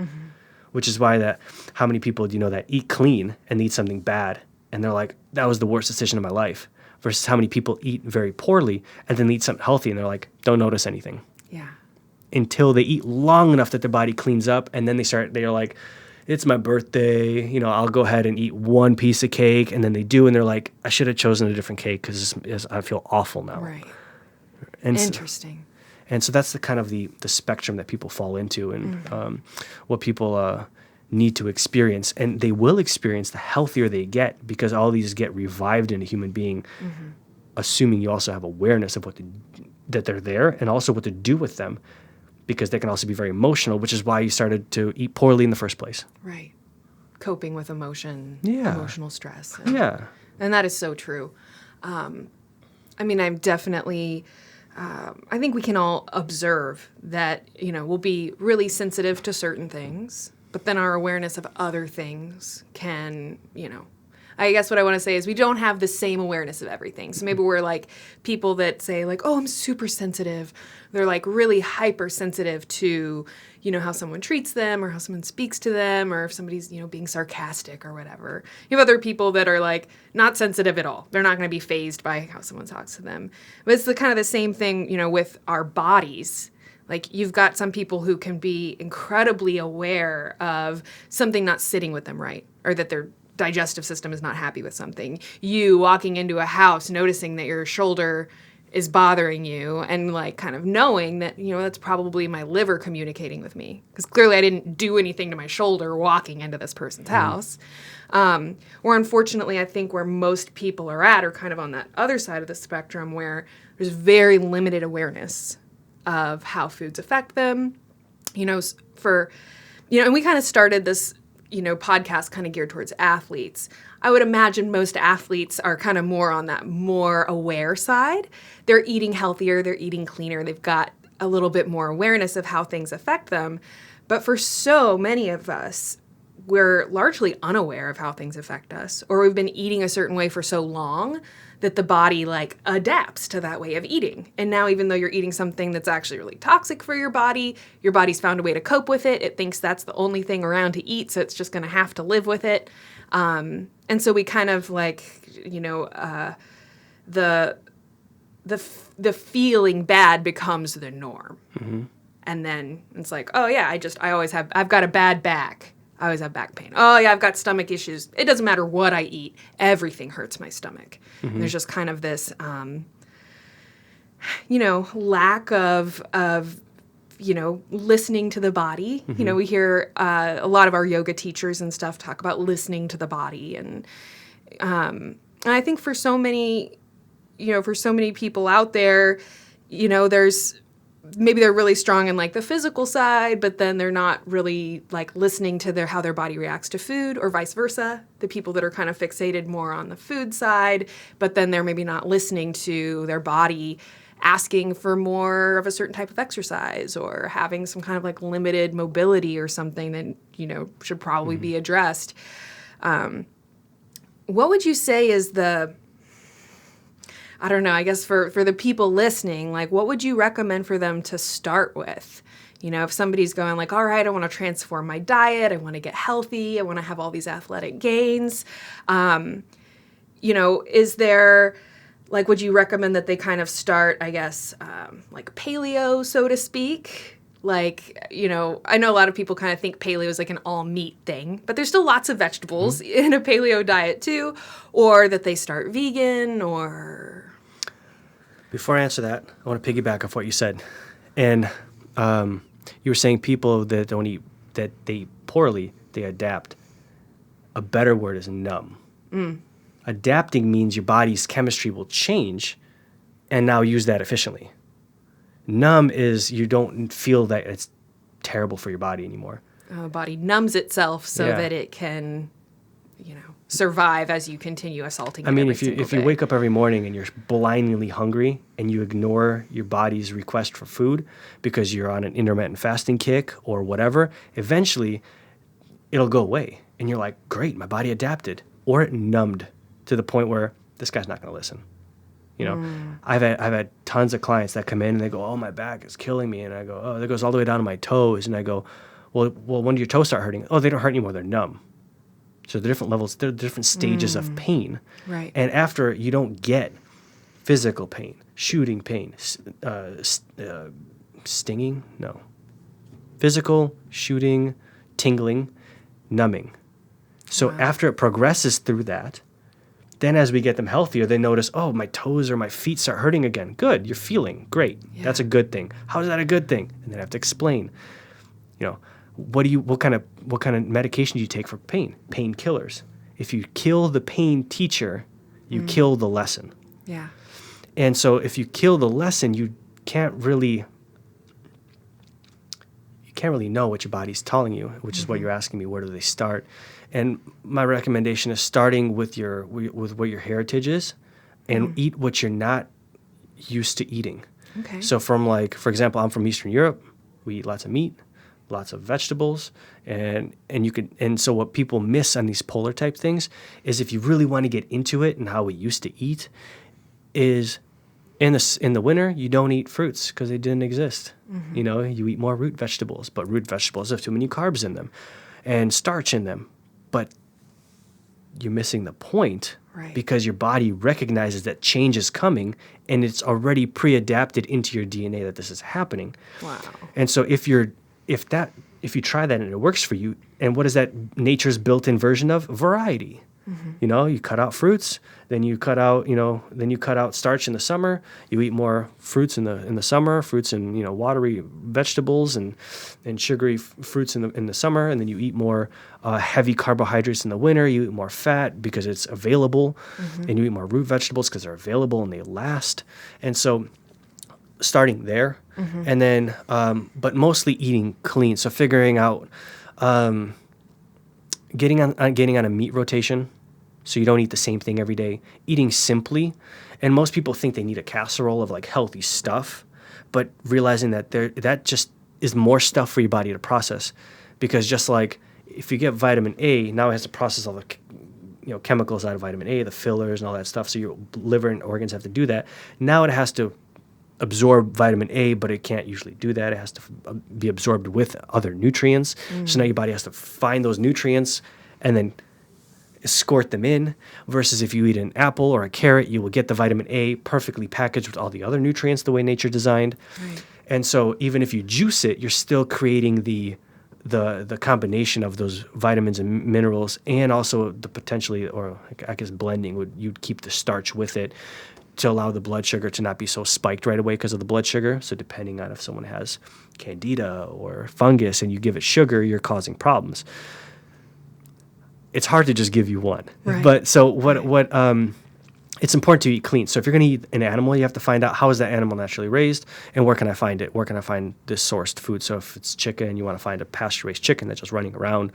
Which is why how many people do you know that eat clean and eat something bad, and they're like, that was the worst decision of my life, versus how many people eat very poorly and then eat something healthy and they're like, don't notice anything. Yeah. Until they eat long enough that their body cleans up, and then they're like, it's my birthday, I'll go ahead and eat one piece of cake, and then they do, and they're like, I should have chosen a different cake because I feel awful now. Right. And Interesting. So that's the kind of the spectrum that people fall into, and what people need to experience. And they will experience the healthier they get, because all these get revived in a human being, assuming you also have awareness of that they're there, and also what to do with them, because they can also be very emotional, which is why you started to eat poorly in the first place. Right. Coping with emotional stress. And that is so true. I'm definitely... I think we can all observe that, we'll be really sensitive to certain things, but then our awareness of other things can, I guess what I want to say is we don't have the same awareness of everything. So maybe we're like people that say like, oh, I'm super sensitive. They're like really hypersensitive to, how someone treats them or how someone speaks to them, or if somebody's, being sarcastic or whatever. You have other people that are like not sensitive at all. They're not going to be fazed by how someone talks to them. But it's kind of the same thing, with our bodies. Like you've got some people who can be incredibly aware of something not sitting with them right, or that their digestive system is not happy with something. You walking into a house, noticing that your shoulder is bothering you, and like kind of knowing that, that's probably my liver communicating with me, because clearly I didn't do anything to my shoulder walking into this person's house. Or unfortunately, I think where most people are at are kind of on that other side of the spectrum, where there's very limited awareness of how foods affect them. And we kind of started this podcast kind of geared towards athletes. I would imagine most athletes are kind of more on that more aware side. They're eating healthier, they're eating cleaner, they've got a little bit more awareness of how things affect them. But for so many of us, we're largely unaware of how things affect us, or we've been eating a certain way for so long that the body like adapts to that way of eating. And now even though you're eating something that's actually really toxic for your body's found a way to cope with it. It thinks that's the only thing around to eat, so it's just going to have to live with it. And so we kind of like, the feeling bad becomes the norm. And then it's like, oh yeah, I've got a bad back. I always have back pain. Oh yeah, I've got stomach issues. It doesn't matter what I eat. Everything hurts my stomach. And there's just kind of this, lack of listening to the body. We hear a lot of our yoga teachers and stuff talk about listening to the body. And I think for so many people out there, maybe they're really strong in like the physical side, but then they're not really like listening to how their body reacts to food, or vice versa. The people that are kind of fixated more on the food side, but then they're maybe not listening to their body asking for more of a certain type of exercise, or having some kind of like limited mobility or something that, should probably be addressed. What would you say is I don't know, I guess for the people listening, like what would you recommend for them to start with? If somebody's going like, all right, I want to transform my diet, I want to get healthy, I want to have all these athletic gains. Is there, like, would you recommend that they kind of start, I guess, like paleo, so to speak? Like, I know a lot of people kind of think paleo is like an all meat thing, but there's still lots of vegetables in a paleo diet too, or that they start vegan, or... Before I answer that, I want to piggyback off what you said. And you were saying people that don't eat, that they eat poorly, they adapt. A better word is numb. Adapting means your body's chemistry will change and now use that efficiently. Numb is you don't feel that it's terrible for your body anymore. The body numbs itself so that it can, survive as you continue assaulting it. I mean, if you wake up every morning and you're blindingly hungry and you ignore your body's request for food because you're on an intermittent fasting kick or whatever, eventually it'll go away. And you're like, great, my body adapted. Or it numbed to the point where this guy's not going to listen. You know, I've had tons of clients that come in and they go, oh, my back is killing me. And I go, oh, that goes all the way down to my toes. And I go, well, when do your toes start hurting? Oh, they don't hurt anymore. They're numb. So the different levels, they're different stages of pain. Right. And after, you don't get physical pain, shooting pain, stinging? No. Physical, shooting, tingling, numbing. So after it progresses through that, then as we get them healthier, they notice, oh, my toes or my feet start hurting again. Good, you're feeling great. Yeah. That's a good thing. How is that a good thing? And then I have to explain, you know, what kind of medication do you take for pain? Painkillers. If you kill the pain teacher, you kill the lesson. Yeah. And so if you kill the lesson, you can't really know what your body's telling you, which is what you're asking me, where do they start? And my recommendation is starting with what your heritage is, and eat what you're not used to eating. Okay. So for example, I'm from Eastern Europe. We eat lots of meat, lots of vegetables, and so what people miss on these polar type things is, if you really want to get into it and how we used to eat, is in the winter you don't eat fruits because they didn't exist. You know, you eat more root vegetables, but root vegetables have too many carbs in them and starch in them. But you're missing the point, right? Because your body recognizes that change is coming, and it's already pre-adapted into your DNA that this is happening. Wow. And so if you try that and it works for you, and what is that nature's built-in version of? Variety. You know, you cut out fruits, then you cut out starch in the summer. You eat more fruits in the summer, fruits and, you know, watery vegetables and sugary fruits in the summer, and then you eat more heavy carbohydrates in the winter. You eat more fat because it's available, and you eat more root vegetables because they're available and they last. And so starting there, and then but mostly eating clean. So figuring out getting on a meat rotation, so you don't eat the same thing every day. Eating simply, and most people think they need a casserole of like healthy stuff, but realizing that that just is more stuff for your body to process, because just like if you get vitamin A, now it has to process all the chemicals out of vitamin A, the fillers and all that stuff. So your liver and organs have to do that. Now it has to absorb vitamin A, but it can't usually do that. It has to be absorbed with other nutrients. So now your body has to find those nutrients and then escort them in, versus if you eat an apple or a carrot, you will get the vitamin A perfectly packaged with all the other nutrients the way nature designed. Right. And so even if you juice it, you're still creating the combination of those vitamins and minerals, and also the potentially, or I guess blending, you'd keep the starch with it to allow the blood sugar to not be so spiked right away because of the blood sugar. So depending on if someone has candida or fungus and you give it sugar, you're causing problems. It's hard to just give you one. Right. But so it's important to eat clean. So if you're going to eat an animal, you have to find out, how is that animal naturally raised, and where can I find it? Where can I find this sourced food? So if it's chicken, you want to find a pasture-raised chicken that's just running around.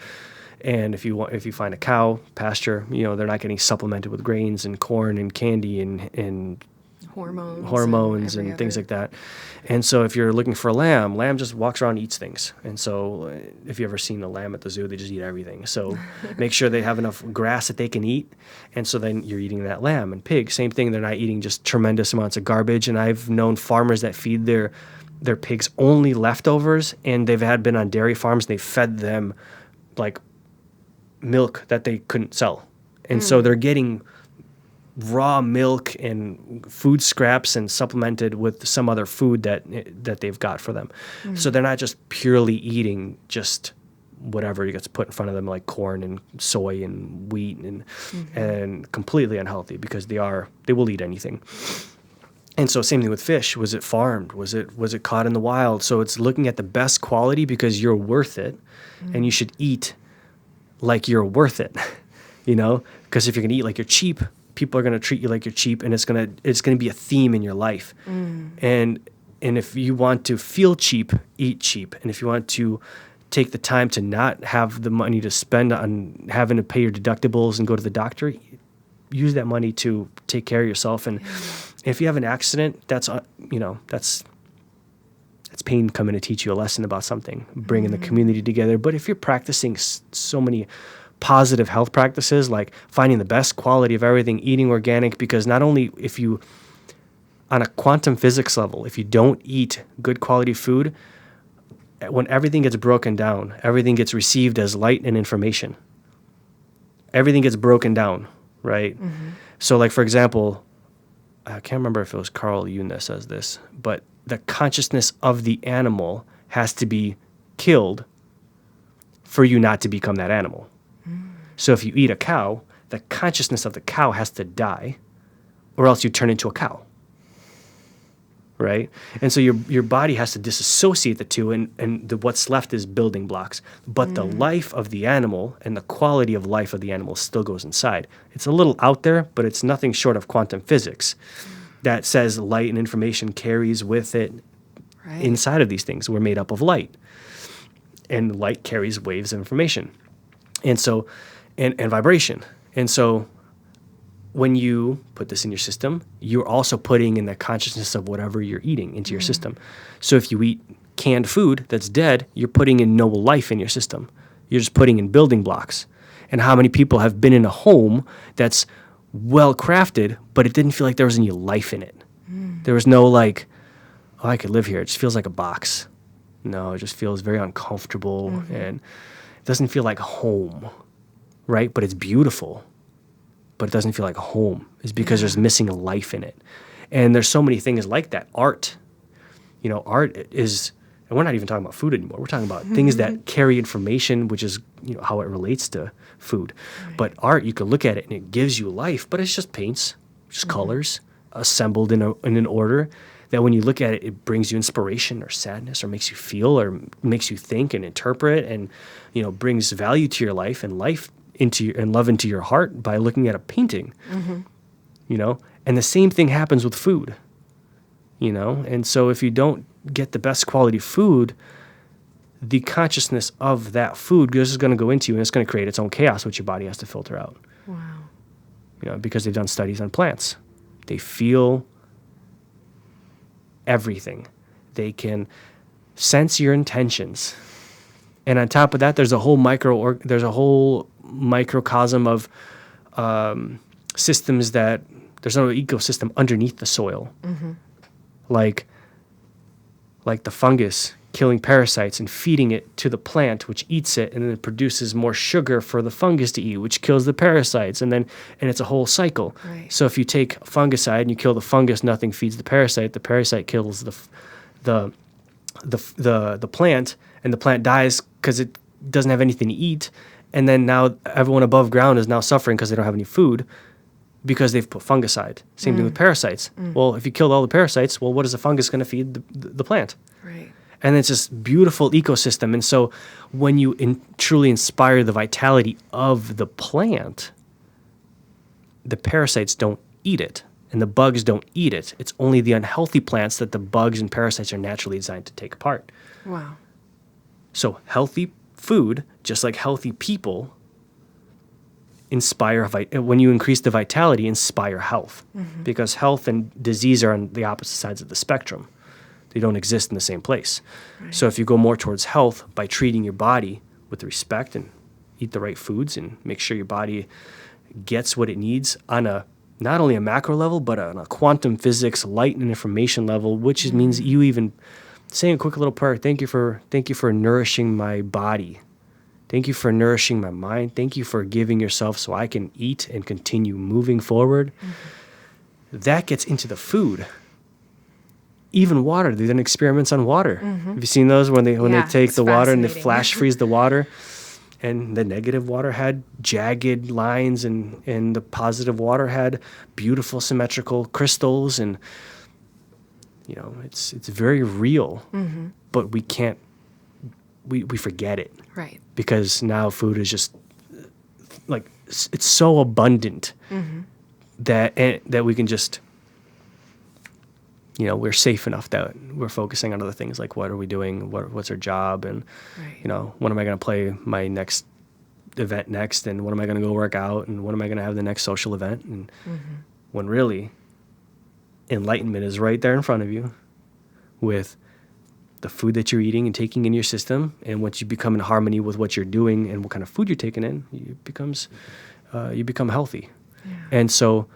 And if you find a cow pasture, they're not getting supplemented with grains and corn and candy and hormones and things like that. And so if you're looking for a lamb just walks around and eats things. And so if you've ever seen a lamb at the zoo, they just eat everything. So make sure they have enough grass that they can eat. And so then you're eating that lamb. And pig, same thing. They're not eating just tremendous amounts of garbage. And I've known farmers that feed their pigs only leftovers, and they've been on dairy farms. They fed them like milk that they couldn't sell. And so they're getting raw milk and food scraps and supplemented with some other food that they've got for them. So they're not just purely eating just whatever gets put in front of them, like corn and soy and wheat and completely unhealthy, because they will eat anything. And so same thing with fish. Was it farmed? Was it caught in the wild? So it's looking at the best quality, because you're worth it, and you should eat like you're worth it, because if you're going to eat like you're cheap, people are going to treat you like you're cheap, and it's going to be a theme in your life. And if you want to feel cheap, eat cheap. And if you want to take the time to not have the money to spend on having to pay your deductibles and go to the doctor, use that money to take care of yourself. And if you have an accident, that's pain coming to teach you a lesson about something, bringing the community together. But if you're practicing so many positive health practices, like finding the best quality of everything, eating organic, because not only if you on a quantum physics level, if you don't eat good quality food, when everything gets broken down, everything gets received as light and information. Everything gets broken down, right? Mm-hmm. So like, for example, I can't remember if it was Carl Jung that says this, but the consciousness of the animal has to be killed for you not to become that animal. Mm. So if you eat a cow, the consciousness of the cow has to die, or else you turn into a cow, right? And so your body has to disassociate the two, and what's left is building blocks. But the life of the animal and the quality of life of the animal still goes inside. It's a little out there, but it's nothing short of quantum physics that says light and information carries with it inside of these things. We're made up of light, and light carries waves of information, and so and vibration. And so when you put this in your system, you're also putting in the consciousness of whatever you're eating into your system. So if you eat canned food that's dead, you're putting in no life in your system. You're just putting in building blocks. And how many people have been in a home that's well crafted, but it didn't feel like there was any life in it? There was no like, oh, I could live here. It just feels like a box. No, it just feels very uncomfortable, and it doesn't feel like home, right? But it's beautiful, but it doesn't feel like home. It's because there's missing life in it. And there's so many things like that. Art, art is, and we're not even talking about food anymore. We're talking about things that carry information, which is how it relates to food. Right. But art, you can look at it and it gives you life, but it's just paints, just colors assembled in an order that when you look at it, it brings you inspiration or sadness or makes you feel or makes you think and interpret and, brings value to your life and love into your heart by looking at a painting, and the same thing happens with food, and so if you don't get the best quality food, the consciousness of that food is going to go into you and it's going to create its own chaos, which your body has to filter out. Wow. Because they've done studies on plants. They feel everything. They can sense your intentions. And on top of that, there's a whole microcosm of systems that there's no ecosystem underneath the soil. Like the fungus killing parasites and feeding it to the plant, which eats it, and then it produces more sugar for the fungus to eat, which kills the parasites, and it's a whole cycle. Right. So if you take fungicide and you kill the fungus, nothing feeds the parasite. The parasite kills the plant, and the plant dies because it doesn't have anything to eat. And then now everyone above ground is now suffering because they don't have any food because they've put fungicide. Same thing with parasites. Well, if you killed all the parasites, well, what is the fungus going to feed the plant? Right. And it's this beautiful ecosystem. And so when you truly inspire the vitality of the plant, the parasites don't eat it and the bugs don't eat it. It's only the unhealthy plants that the bugs and parasites are naturally designed to take apart. Wow. So healthy food, just like healthy people, inspire, when you increase the vitality, inspire health. Because health and disease are on the opposite sides of the spectrum. They don't exist in the same place. Right. So if you go more towards health by treating your body with respect and eat the right foods and make sure your body gets what it needs on a not only a macro level, but on a quantum physics, light and information level, which means you even saying a quick little prayer, thank you for nourishing my body. Thank you for nourishing my mind. Thank you for giving yourself so I can eat and continue moving forward. That gets into the food. Even water. They've done experiments on water. Have you seen those when they take the water and they flash freeze the water? And the negative water had jagged lines and the positive water had beautiful symmetrical crystals, and it's very real. But we can't we forget it. Right. Because now food is just like it's so abundant that we can just we're safe enough that we're focusing on other things like what are we doing, what's our job, and when am I going to play my next event next, and when am I going to go work out, and when am I going to have the next social event, and when really enlightenment is right there in front of you with the food that you're eating and taking in your system, and once you become in harmony with what you're doing and what kind of food you're taking in, you become healthy. And so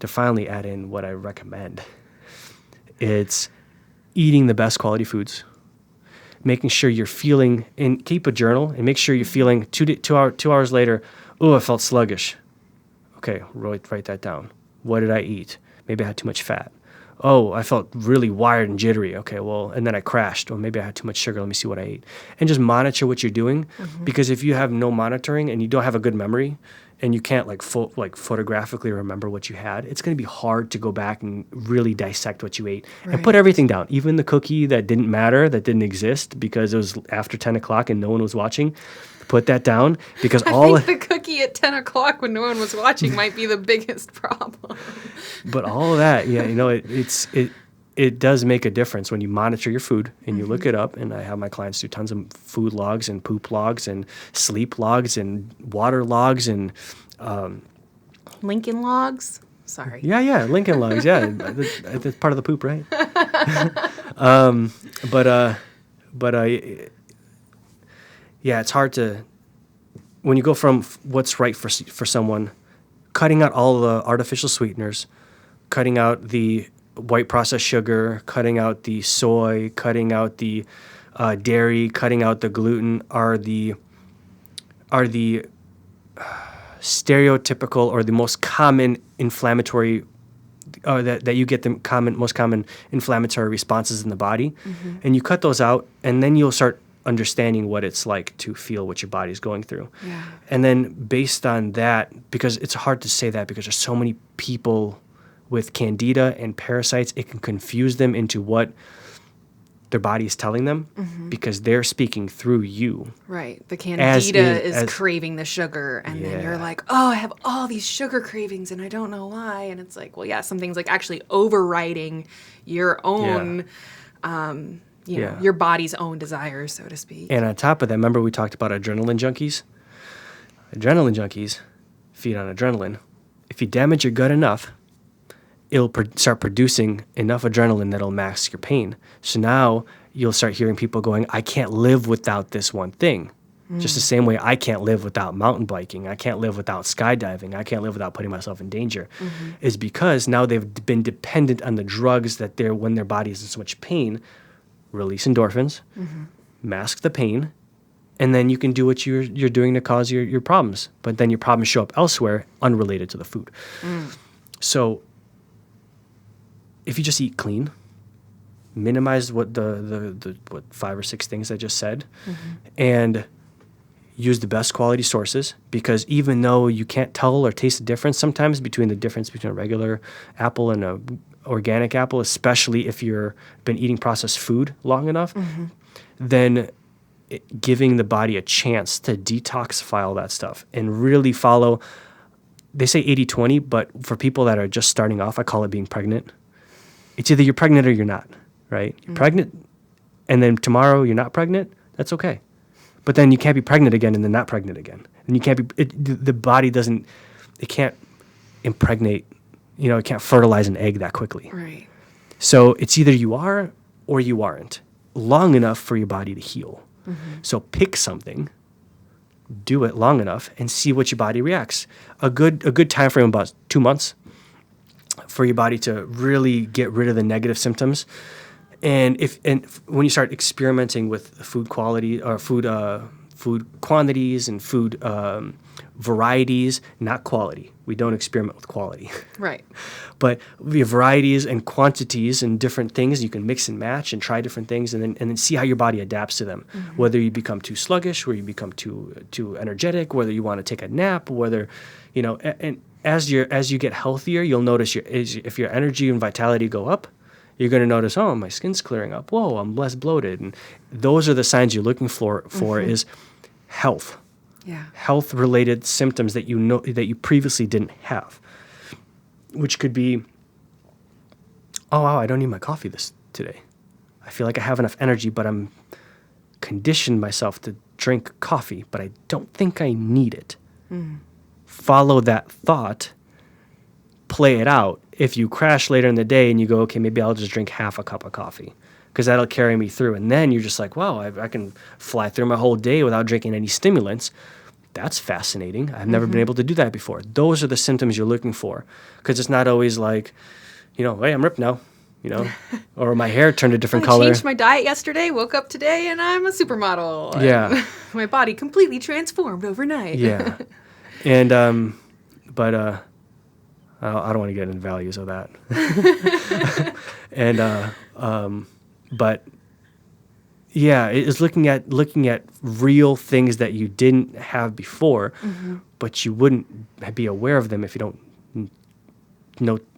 to finally add in what I recommend It's eating the best quality foods, making sure you're feeling, and keep a journal and make sure you're feeling 2 hours later, oh, I felt sluggish. Okay, write that down. What did I eat? Maybe I had too much fat. Oh, I felt really wired and jittery. Okay, well, and then I crashed. Well, maybe I had too much sugar. Let me see what I ate. And just monitor what you're doing, because if you have no monitoring and you don't have a good memory and you can't photographically remember what you had, it's going to be hard to go back and really dissect what you ate and put everything down. Even the cookie that didn't matter, that didn't exist because it was after 10 o'clock and no one was watching, put that down, because I think the cookie at 10 o'clock when no one was watching might be the biggest problem. But all of that, it does make a difference when you monitor your food and you look it up. And I have my clients do tons of food logs and poop logs and sleep logs and water logs and Lincoln logs. Sorry. Yeah, Lincoln logs. Yeah, that's part of the poop, right? Yeah, it's hard to, when you go from what's right for someone, cutting out all the artificial sweeteners, cutting out the white processed sugar, cutting out the soy, cutting out the dairy, cutting out the gluten are the stereotypical or the most common inflammatory, that you get the most common inflammatory responses in the body. And you cut those out, and then you'll start understanding what it's like to feel what your body's going through. Yeah. And then based on that, because it's hard to say that because there's so many people with candida and parasites, it can confuse them into what their body is telling them because they're speaking through you. Right. The candida is craving the sugar, and then you're like, oh, I have all these sugar cravings and I don't know why. And it's like, well, yeah, some things like actually overriding your own your body's own desires, so to speak. And on top of that, remember we talked about adrenaline junkies? Adrenaline junkies feed on adrenaline. If you damage your gut enough, it'll start producing enough adrenaline that'll mask your pain. So now you'll start hearing people going, I can't live without this one thing. Just the same way I can't live without mountain biking. I can't live without skydiving. I can't live without putting myself in danger. Is because now they've been dependent on the drugs that when their body is in so much pain, release endorphins, mask the pain, and then you can do what you're doing to cause your problems. But then your problems show up elsewhere unrelated to the food. So if you just eat clean, minimize what the 5 or 6 things I just said, and use the best quality sources, because even though you can't tell or taste the difference sometimes between a regular apple and a organic apple, especially if you've been eating processed food long enough, then giving the body a chance to detoxify all that stuff and really follow, they say 80-20, but for people that are just starting off, I call it being pregnant. It's either you're pregnant or you're not, right? You're pregnant, and then tomorrow you're not pregnant, that's okay. But then you can't be pregnant again and then not pregnant again. And you can't be, the body doesn't, it can't impregnate, it can't fertilize an egg that quickly. Right. So it's either you are or you aren't long enough for your body to heal. So pick something, do it long enough, and see what your body reacts. A good time frame, about 2 months, for your body to really get rid of the negative symptoms. And when you start experimenting with food quality or food quantities and food varieties, not quality. We don't experiment with quality. Right. But the varieties and quantities and different things, you can mix and match and try different things, and then see how your body adapts to them. Whether you become too sluggish, whether you become too energetic, whether you want to take a nap, whether, and as you get healthier, you'll notice if your energy and vitality go up, you're going to notice, oh, my skin's clearing up. Whoa, I'm less bloated. And those are the signs you're looking for is health. Yeah. Health-related symptoms that that you previously didn't have, which could be, oh, wow, I don't need my coffee today. I feel like I have enough energy, but I'm conditioned myself to drink coffee, but I don't think I need it. Follow that thought, play it out. If you crash later in the day and you go, okay, maybe I'll just drink half a cup of coffee because that'll carry me through. And then you're just like, wow, I can fly through my whole day without drinking any stimulants. That's fascinating. I've never been able to do that before. Those are the symptoms you're looking for, because it's not always like, hey, I'm ripped now. you know, or my hair turned a different I color. changed my diet yesterday, woke up today, and I'm a supermodel. Yeah. And my body completely transformed overnight. Yeah. And, but, I don't want to get into values of that. And, but yeah, it's looking at real things that you didn't have before, but you wouldn't be aware of them if you don't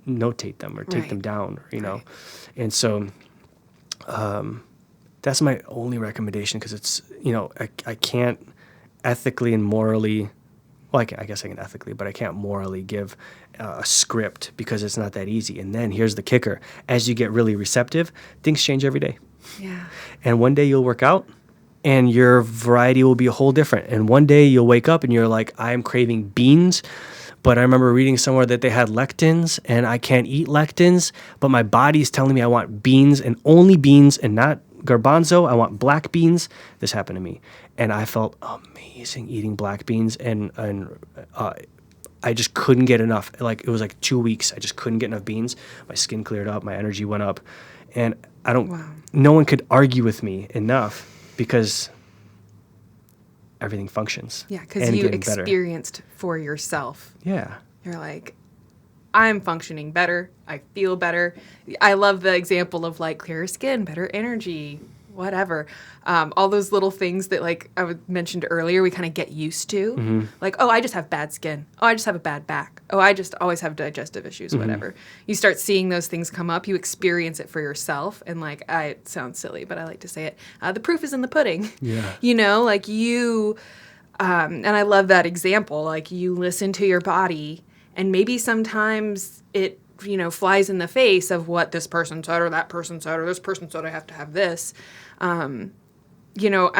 notate them or take them down, you know? And so, that's my only recommendation, because it's, you know, I can't ethically and morally, well, I guess I can ethically, but I can't morally give a script, because it's not that easy. And then here's the kicker. As you get really receptive, things change every day. Yeah. And one day you'll work out and your variety will be a whole different. And one day you'll wake up and you're like, I'm craving beans, but I remember reading somewhere that they had lectins and I can't eat lectins, but my body's telling me I want beans and only beans and not garbanzo. I want black beans. This happened to me. And I felt amazing eating black beans, and I just couldn't get enough. Like, it was like 2 weeks. I just couldn't get enough beans. My skin cleared up. My energy went up. And no one could argue with me enough, because everything functions. Yeah, because you experienced for yourself. Yeah. You're like, I'm functioning better. I feel better. I love the example of like clearer skin, better energy, whatever. All those little things that, like I mentioned earlier, we kind of get used to. Like, oh, I just have bad skin. Oh, I just have a bad back. Oh, I just always have digestive issues, whatever. You start seeing those things come up. You experience it for yourself. And like, it sounds silly, but I like to say it. The proof is in the pudding. Yeah. You know, like you, and I love that example. Like, you listen to your body, and maybe sometimes it, you know, flies in the face of what this person said or that person said or this person said I have to have this. You know,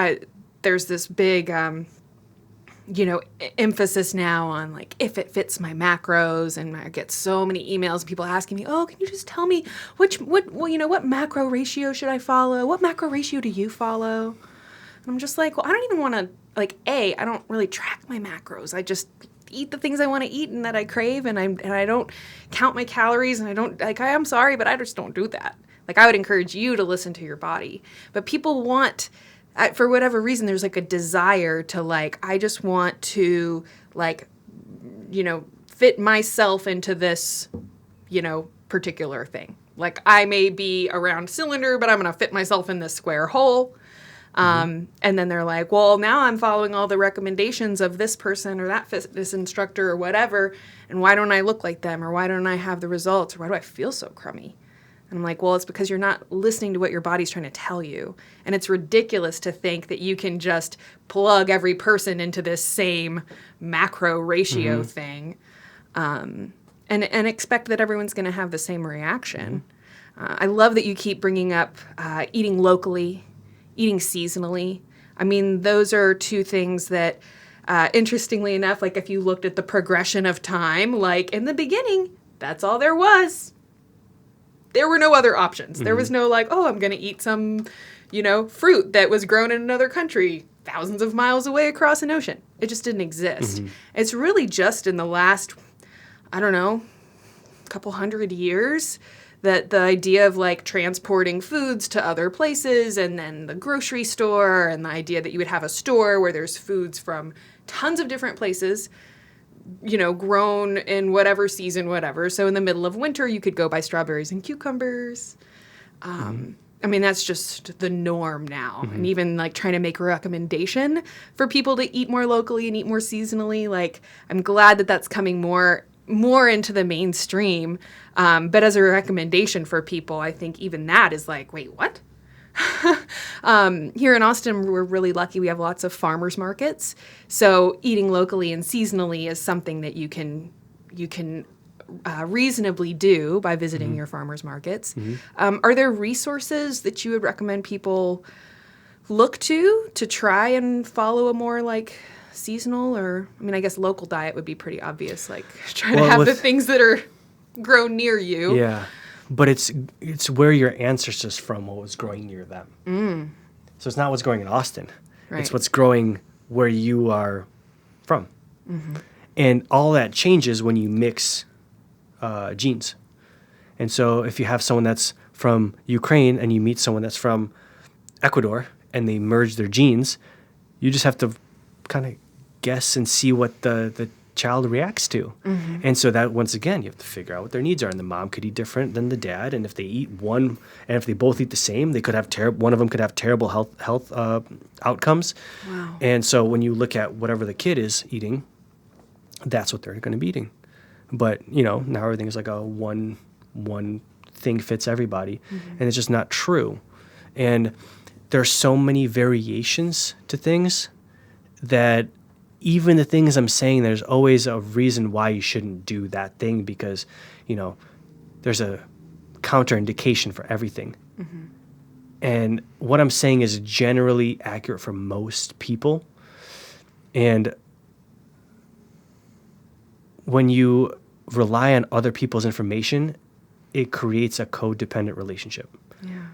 there's this big, you know, emphasis now on like if it fits my macros, and I get so many emails and people asking me, oh, can you just tell me what macro ratio should I follow? What macro ratio do you follow? And I'm just like, well, I don't even want to, like, I don't really track my macros. I just eat the things I want to eat and that I crave, and I don't count my calories, and I don't, like, I'm sorry, but I just don't do that. Like, I would encourage you to listen to your body. But people want, for whatever reason, there's like a desire to, like, I just want to, like, you know, fit myself into this, you know, particular thing. Like, I may be a round cylinder, but I'm going to fit myself in this square hole. And then they're like, well, now I'm following all the recommendations of this person or that fitness instructor or whatever, and why don't I look like them, or why don't I have the results, or why do I feel so crummy? And I'm like, well, it's because you're not listening to what your body's trying to tell you. And it's ridiculous to think that you can just plug every person into this same macro ratio thing, and expect that everyone's going to have the same reaction. I love that you keep bringing up eating locally, eating seasonally. I mean, those are two things that, interestingly enough, like if you looked at the progression of time, like in the beginning, that's all there was. There were no other options. There was no like, oh, I'm going to eat some, you know, fruit that was grown in another country thousands of miles away across an ocean. It just didn't exist. It's really just in the last, I don't know, couple hundred years that the idea of like transporting foods to other places, and then the grocery store, and the idea that you would have a store where there's foods from tons of different places, you know, grown in whatever season, whatever. So in the middle of winter, you could go buy strawberries and cucumbers. I mean, that's just the norm now. And even like trying to make a recommendation for people to eat more locally and eat more seasonally, like I'm glad that that's coming more into the mainstream. But as a recommendation for people, I think even that is like, wait, what? Here in Austin, we're really lucky. We have lots of farmers markets. So eating locally and seasonally is something that you can reasonably do by visiting your farmers markets. Are there resources that you would recommend people look to try and follow a more like seasonal, or, I mean, I guess local diet would be pretty obvious, like trying to have the things that are grown near you. Yeah. But it's where your ancestors from, what was growing near them. So it's not what's growing in Austin. Right. It's what's growing where you are from. And all that changes when you mix genes. And so if you have someone that's from Ukraine and you meet someone that's from Ecuador and they merge their genes, you just have to kind of guess and see what the child reacts to. And so that, once again, you have to figure out what their needs are. And the mom could eat different than the dad. And if they eat one, and if they both eat the same, they could have one of them could have terrible health outcomes. Wow. And so when you look at whatever the kid is eating, that's what they're going to be eating. But, now everything is like a one thing fits everybody. And it's just not true. And there's so many variations to things that even the things I'm saying, there's always a reason why you shouldn't do that thing because, there's a counterindication for everything. And what I'm saying is generally accurate for most people. And when you rely on other people's information, it creates a codependent relationship. Yeah.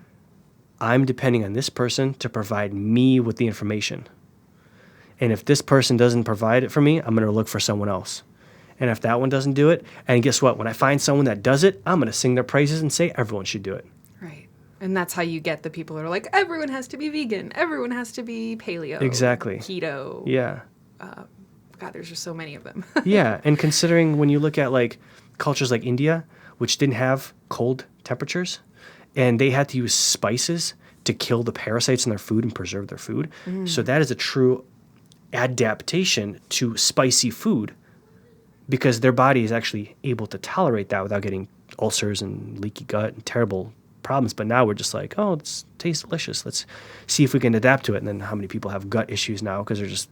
I'm depending on this person to provide me with the information. And if this person doesn't provide it for me, I'm going to look for someone else. And if that one doesn't do it, and guess what? When I find someone that does it, I'm going to sing their praises and say everyone should do it. Right. And that's how you get the people who are like, everyone has to be vegan. Everyone has to be paleo. Exactly. Keto. Yeah. God, there's just so many of them. Yeah. And considering when you look at like cultures like India, which didn't have cold temperatures, and they had to use spices to kill the parasites in their food and preserve their food. So that is a true adaptation to spicy food because their body is actually able to tolerate that without getting ulcers and leaky gut and terrible problems. But now we're just like, oh, it tastes delicious. Let's see if we can adapt to it. And then how many people have gut issues now because they're just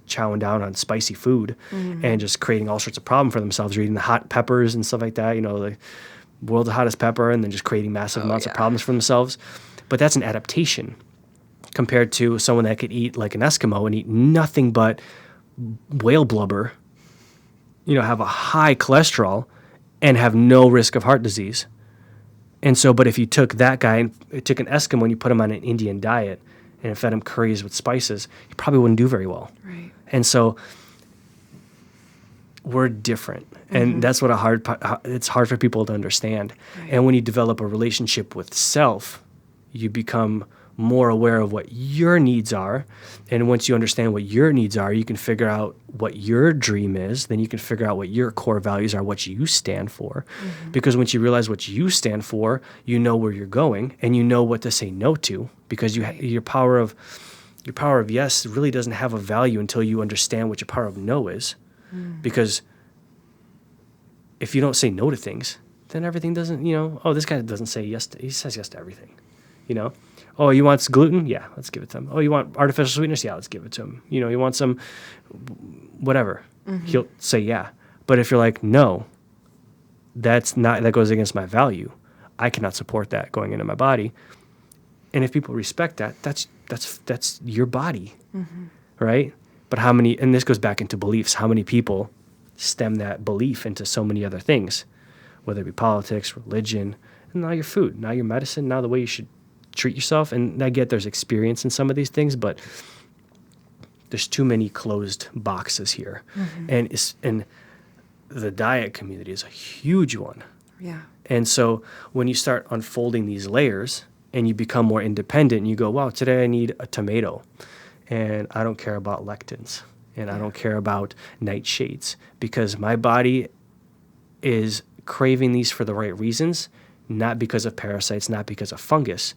chowing down on spicy food and just creating all sorts of problems for themselves. They're eating the hot peppers and stuff like that, the world's hottest pepper, and then just creating massive amounts of problems for themselves. But that's an adaptation compared to someone that could eat like an Eskimo and eat nothing but whale blubber, have a high cholesterol and have no risk of heart disease. And so, but if you took that guy and took an Eskimo and you put him on an Indian diet and fed him curries with spices, he probably wouldn't do very well. Right. And so we're different. And that's what it's hard for people to understand. Right. And when you develop a relationship with self, you become more aware of what your needs are. And once you understand what your needs are, you can figure out what your dream is. Then you can figure out what your core values are, what you stand for. Because once you realize what you stand for, you know where you're going and you know what to say no to. Because your power of yes really doesn't have a value until you understand what your power of no is. Because if you don't say no to things, then everything doesn't, this guy doesn't say yes he says yes to everything, Oh, you want gluten? Yeah, let's give it to him. Oh, you want artificial sweeteners? Yeah, let's give it to him. You want some whatever. He'll say yeah. But if you're like, no, that goes against my value. I cannot support that going into my body. And if people respect that, that's your body, right? But how many, and this goes back into beliefs, how many people stem that belief into so many other things, whether it be politics, religion, and now your food, now your medicine, now the way you should treat yourself. And I get there's experience in some of these things, but there's too many closed boxes here. And the diet community is a huge one. Yeah. And so when you start unfolding these layers and you become more independent and you go, wow, today I need a tomato and I don't care about lectins and I don't care about nightshades because my body is craving these for the right reasons, not because of parasites, not because of fungus.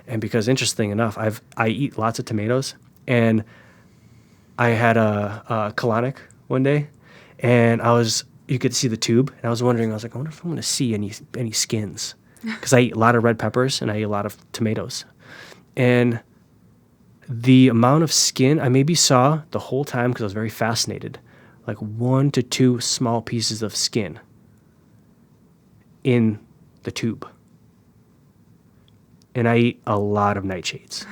And because, interesting enough, I eat lots of tomatoes, and I had a colonic one day, and you could see the tube, and I was wondering, I wonder if I'm going to see any skins, because I eat a lot of red peppers, and I eat a lot of tomatoes. And the amount of skin, I maybe saw the whole time, because I was very fascinated, like 1 to 2 small pieces of skin in the tube. And I eat a lot of nightshades.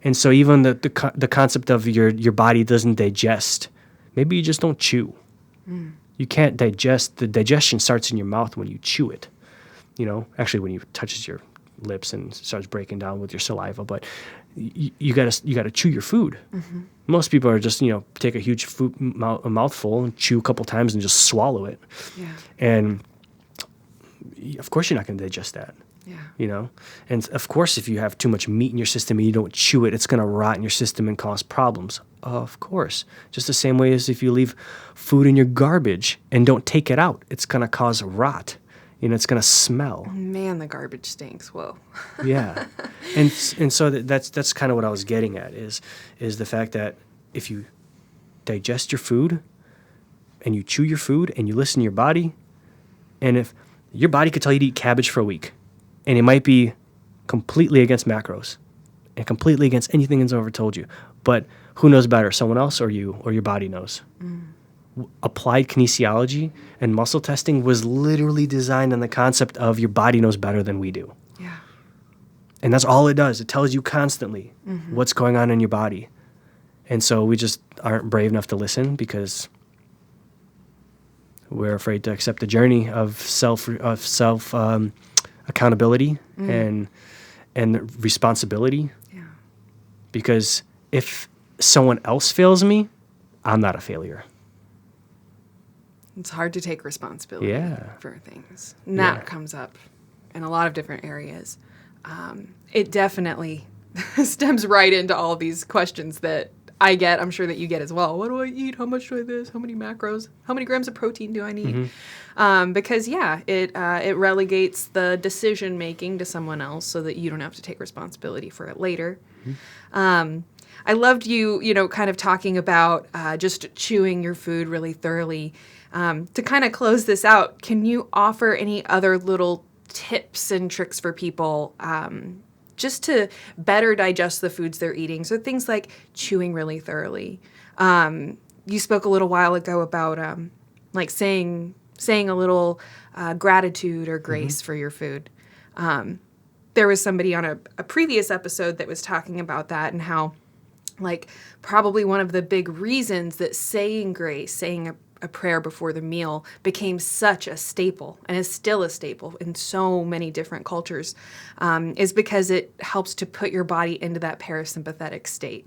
And so even the concept of your body doesn't digest, maybe you just don't chew. You can't digest. The digestion starts in your mouth when you chew it. Actually when you touches your lips and starts breaking down with your saliva, but you gotta chew your food. Most people are just, take a huge a mouthful and chew a couple times and just swallow it. Yeah. And of course you're not going to digest that. Yeah. And of course, if you have too much meat in your system and you don't chew it, it's going to rot in your system and cause problems. Of course. Just the same way as if you leave food in your garbage and don't take it out, it's going to cause rot. It's going to smell. Man, the garbage stinks. Whoa. Yeah. And so that's kind of what I was getting at is the fact that if you digest your food and you chew your food and you listen to your body, and if your body could tell you to eat cabbage for a week, and it might be completely against macros and completely against anything that's ever told you, but who knows better, someone else or you or your body knows? Applied kinesiology and muscle testing was literally designed on the concept of your body knows better than we do. Yeah. And that's all it does. It tells you constantly what's going on in your body. And so we just aren't brave enough to listen because we're afraid to accept the journey of self accountability and responsibility. Yeah. Because if someone else fails me, I'm not a failure. It's hard to take responsibility for things. And that comes up in a lot of different areas. It definitely stems right into all these questions that I get, I'm sure that you get as well. What do I eat? How much do I this? How many macros? How many grams of protein do I need? Because it relegates the decision making to someone else so that you don't have to take responsibility for it later. I loved you kind of talking about just chewing your food really thoroughly. To kind of close this out, can you offer any other little tips and tricks for people just to better digest the foods they're eating? So things like chewing really thoroughly. You spoke a little while ago about like saying a little gratitude or grace for your food. There was somebody on a previous episode that was talking about that and how like probably one of the big reasons that saying grace, saying a prayer before the meal became such a staple and is still a staple in so many different cultures is because it helps to put your body into that parasympathetic state,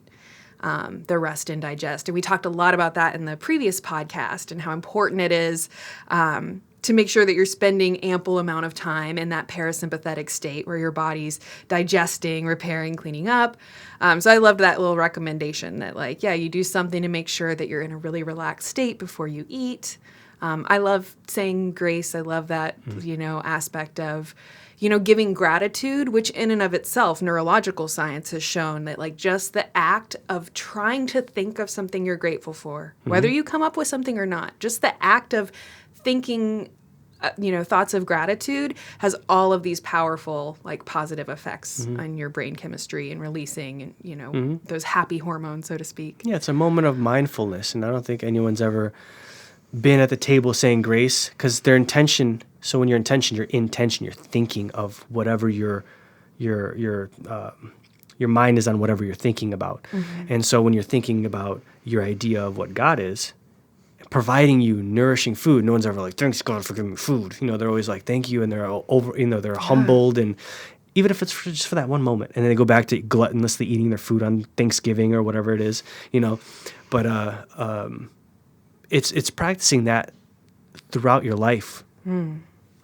the rest and digest. And we talked a lot about that in the previous podcast and how important it is to make sure that you're spending ample amount of time in that parasympathetic state where your body's digesting, repairing, cleaning up. So I loved that little recommendation that you do something to make sure that you're in a really relaxed state before you eat. I love saying grace. I love that, aspect of, giving gratitude, which in and of itself, neurological science has shown that just the act of trying to think of something you're grateful for, whether you come up with something or not, just the act of thinking, thoughts of gratitude has all of these powerful, positive effects on your brain chemistry and releasing, those happy hormones, so to speak. Yeah, it's a moment of mindfulness, and I don't think anyone's ever been at the table saying grace because their intention. So when you're you're thinking of whatever your mind is on whatever you're thinking about, and so when you're thinking about your idea of what God is, providing you nourishing food. No one's ever like, thanks God for giving me food. They're always like, thank you. And they're they're humbled. And even if it's just for that one moment, and then they go back to gluttonously eating their food on Thanksgiving or whatever it is, but it's practicing that throughout your life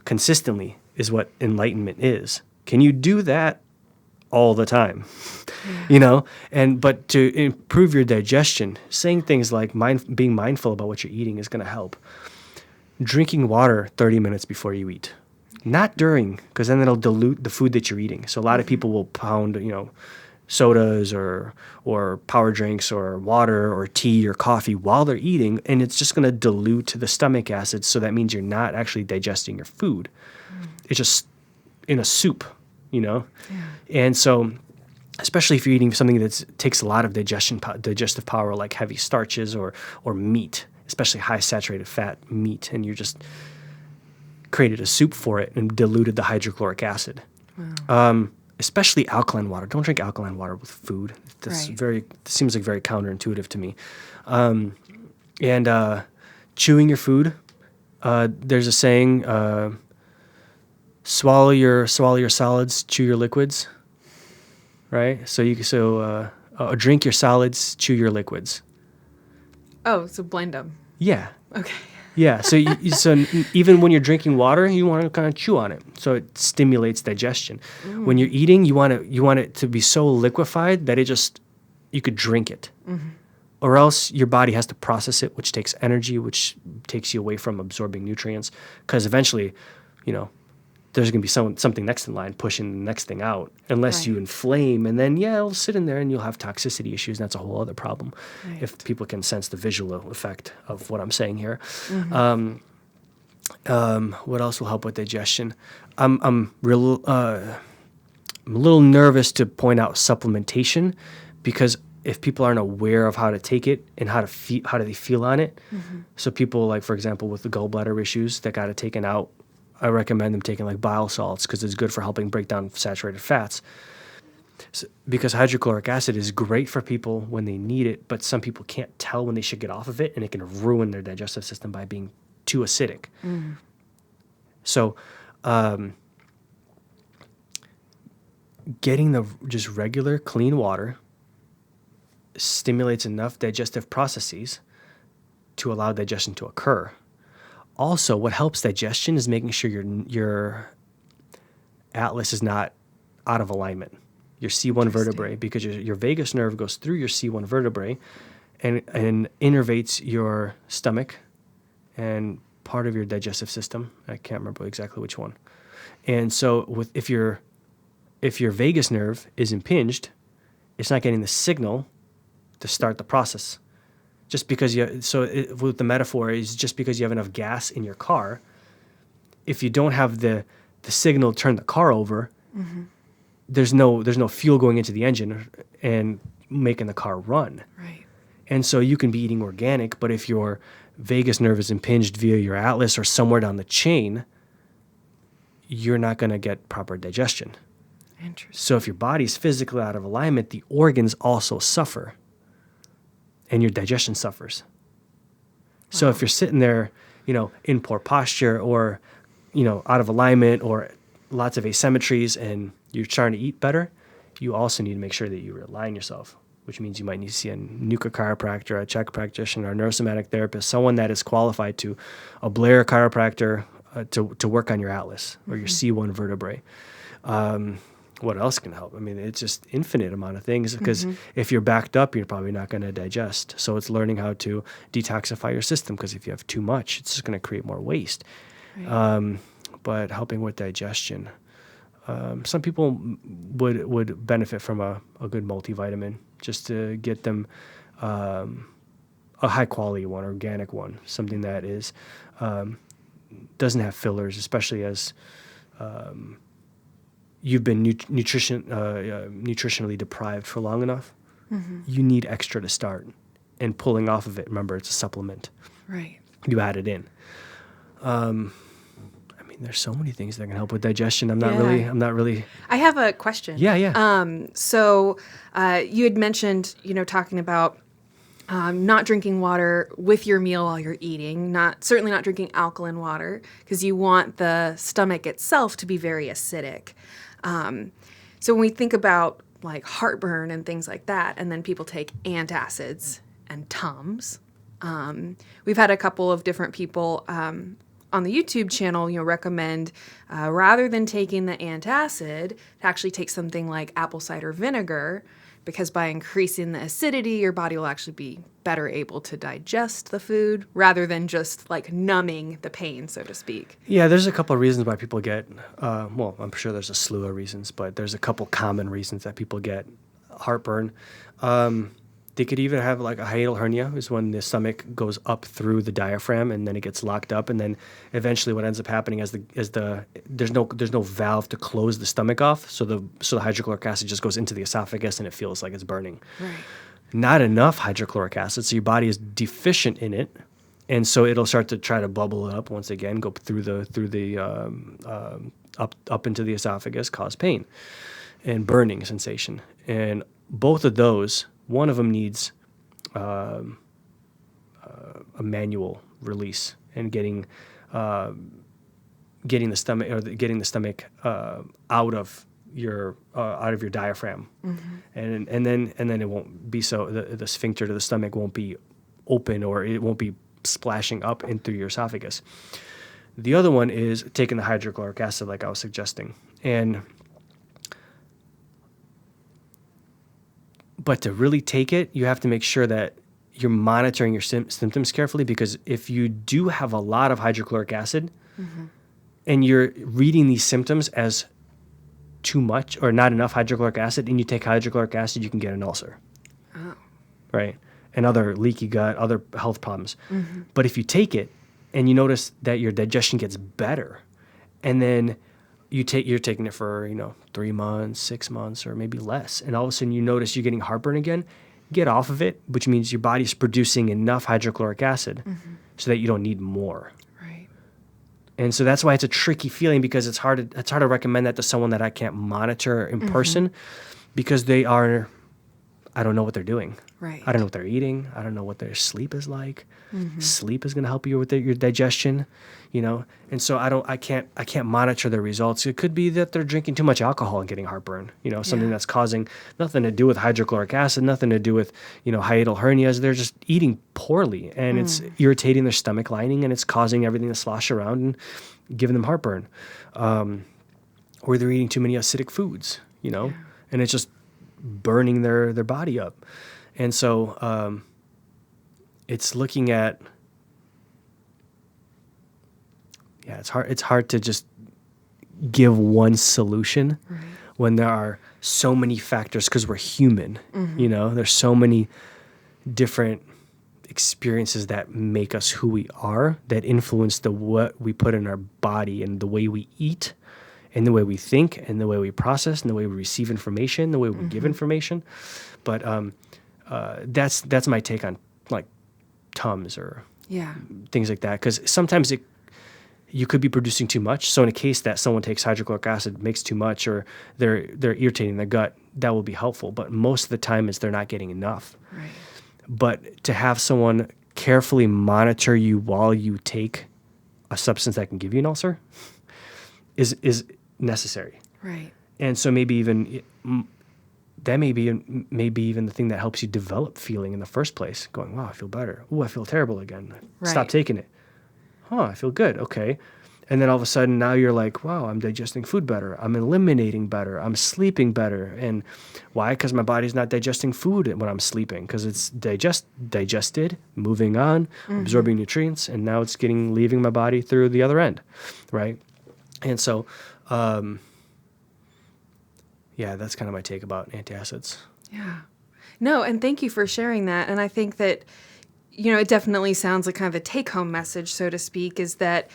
consistently is what enlightenment is. Can you do that all the time? But to improve your digestion, saying things like being mindful about what you're eating is going to help. Drinking water 30 minutes before you eat, not during, because then it'll dilute the food that you're eating. So a lot of people will pound, sodas or power drinks or water or tea or coffee while they're eating, and it's just going to dilute the stomach acids. So that means you're not actually digesting your food. It's just in a soup, And so, especially if you're eating something that takes a lot of digestive power, like heavy starches or meat, especially high saturated fat meat, and you just created a soup for it and diluted the hydrochloric acid. Wow. Especially alkaline water. Don't drink alkaline water with food. This seems like very counterintuitive to me. And chewing your food. There's a saying: swallow your solids, chew your liquids. Right? So drink your solids, chew your liquids. Oh, so blend them. Yeah. Okay. Yeah. So even when you're drinking water, you want to kind of chew on it, so it stimulates digestion. When you're eating, you want it to be so liquefied that you could drink it, or else your body has to process it, which takes energy, which takes you away from absorbing nutrients. Because eventually, there's going to be something next in line pushing the next thing out, unless you inflame, and then it'll sit in there and you'll have toxicity issues, and that's a whole other problem. Right. If people can sense the visual effect of what I'm saying here. What else will help with digestion? I'm a little nervous to point out supplementation, because if people aren't aware of how to take it and how do they feel on it. So people, like, for example, with the gallbladder issues that got it taken out, I recommend them taking like bile salts, because it's good for helping break down saturated fats. So, because hydrochloric acid is great for people when they need it, but some people can't tell when they should get off of it, and it can ruin their digestive system by being too acidic. So getting the just regular clean water stimulates enough digestive processes to allow digestion to occur. Also, what helps digestion is making sure your atlas is not out of alignment, your C1 vertebrae, because your vagus nerve goes through your C1 vertebrae and innervates your stomach and part of your digestive system. I can't remember exactly which one. And so if your vagus nerve is impinged, it's not getting the signal to start the process. Just because with the metaphor is just because you have enough gas in your car, if you don't have the signal to turn the car over, there's no fuel going into the engine and making the car run. Right. And so you can be eating organic, but if your vagus nerve is impinged via your atlas or somewhere down the chain, you're not going to get proper digestion. Interesting. So if your body's physically out of alignment, the organs also suffer, and your digestion suffers. So if you're sitting there, in poor posture, or, out of alignment, or lots of asymmetries, and you're trying to eat better, you also need to make sure that you realign yourself, which means you might need to see a NUCA chiropractor, a Czech practitioner, a neurosomatic therapist, someone that is qualified to, a Blair chiropractor, to work on your atlas or your C1 vertebrae. What else can help? I mean, it's just infinite amount of things, because if you're backed up, you're probably not going to digest. So it's learning how to detoxify your system, because if you have too much, it's just going to create more waste. Right. But helping with digestion, some people would benefit from a good multivitamin, just to get them a high quality one, organic one, something that is doesn't have fillers, especially as you've been nutritionally deprived for long enough. You need extra to start, and pulling off of it, remember, it's a supplement. Right. You add it in. I mean, there's so many things that can help with digestion. I'm not really. I have a question. Yeah. So you had mentioned, talking about not drinking water with your meal while you're eating, certainly not drinking alkaline water, because you want the stomach itself to be very acidic. So when we think about like heartburn and things like that, and then people take antacids and Tums, we've had a couple of different people on the YouTube channel, recommend rather than taking the antacid, to actually take something like apple cider vinegar, because by increasing the acidity, your body will actually be better able to digest the food, rather than just like numbing the pain, so to speak. Yeah, there's a couple of reasons why people get, I'm sure there's a slew of reasons, but there's a couple common reasons that people get heartburn. They could even have like a hiatal hernia, is when the stomach goes up through the diaphragm and then it gets locked up, and then eventually what ends up happening there's no valve to close the stomach off, so the hydrochloric acid just goes into the esophagus and it feels like it's burning. Right. Not enough hydrochloric acid, so your body is deficient in it, and so it'll start to try to bubble it up once again, go through the up into the esophagus, cause pain and burning sensation. And both of those, one of them needs a manual release, and getting the stomach out of your diaphragm, and then it won't be so, the sphincter to the stomach won't be open, or it won't be splashing up in through your esophagus. The other one is taking the hydrochloric acid, like I was suggesting. But to really take it, you have to make sure that you're monitoring your symptoms carefully, because if you do have a lot of hydrochloric acid and you're reading these symptoms as too much or not enough hydrochloric acid, and you take hydrochloric acid, you can get an ulcer. Oh. Right? And other leaky gut, other health problems. But if you take it and you notice that your digestion gets better, and then you're taking it for 3 months, 6 months, or maybe less, and all of a sudden you notice you're getting heartburn again, get off of it, which means your body's producing enough hydrochloric acid so that you don't need more. Right. And so that's why it's a tricky feeling, because it's hard to recommend that to someone that I can't monitor in person, because I don't know what they're doing. Right. I don't know what they're eating. I don't know what their sleep is like. Sleep is going to help you with your digestion, And so I can't monitor the results. It could be that they're drinking too much alcohol and getting heartburn. Something that's causing nothing to do with hydrochloric acid, nothing to do with hiatal hernias. They're just eating poorly, and it's irritating their stomach lining, and it's causing everything to slosh around and giving them heartburn. Or they're eating too many acidic foods, and it's just burning their body up. And so it's looking at, it's hard to just give one solution when there are so many factors, because we're human, there's so many different experiences that make us who we are, that influence what we put in our body, and the way we eat, and the way we think, and the way we process, and the way we receive information, the way we give information. But that's my take on like Tums or things like that, because sometimes you could be producing too much. So in a case that someone takes hydrochloric acid, makes too much, or they're irritating their gut, that will be helpful. But most of the time is they're not getting enough. Right. But to have someone carefully monitor you while you take a substance that can give you an ulcer is necessary. Right. And so maybe even that may be even the thing that helps you develop feeling in the first place. Going, wow, I feel better. Ooh, I feel terrible again. Right. Stop taking it. I feel good. Okay. And then all of a sudden now you're like, wow, I'm digesting food better. I'm eliminating better. I'm sleeping better. And why? Because my body's not digesting food when I'm sleeping, because it's digested, moving on, absorbing nutrients, and now it's leaving my body through the other end, right? And so, that's kind of my take about antacids. Yeah. No, and thank you for sharing that. And I think that, it definitely sounds like kind of a take-home message, so to speak, is that,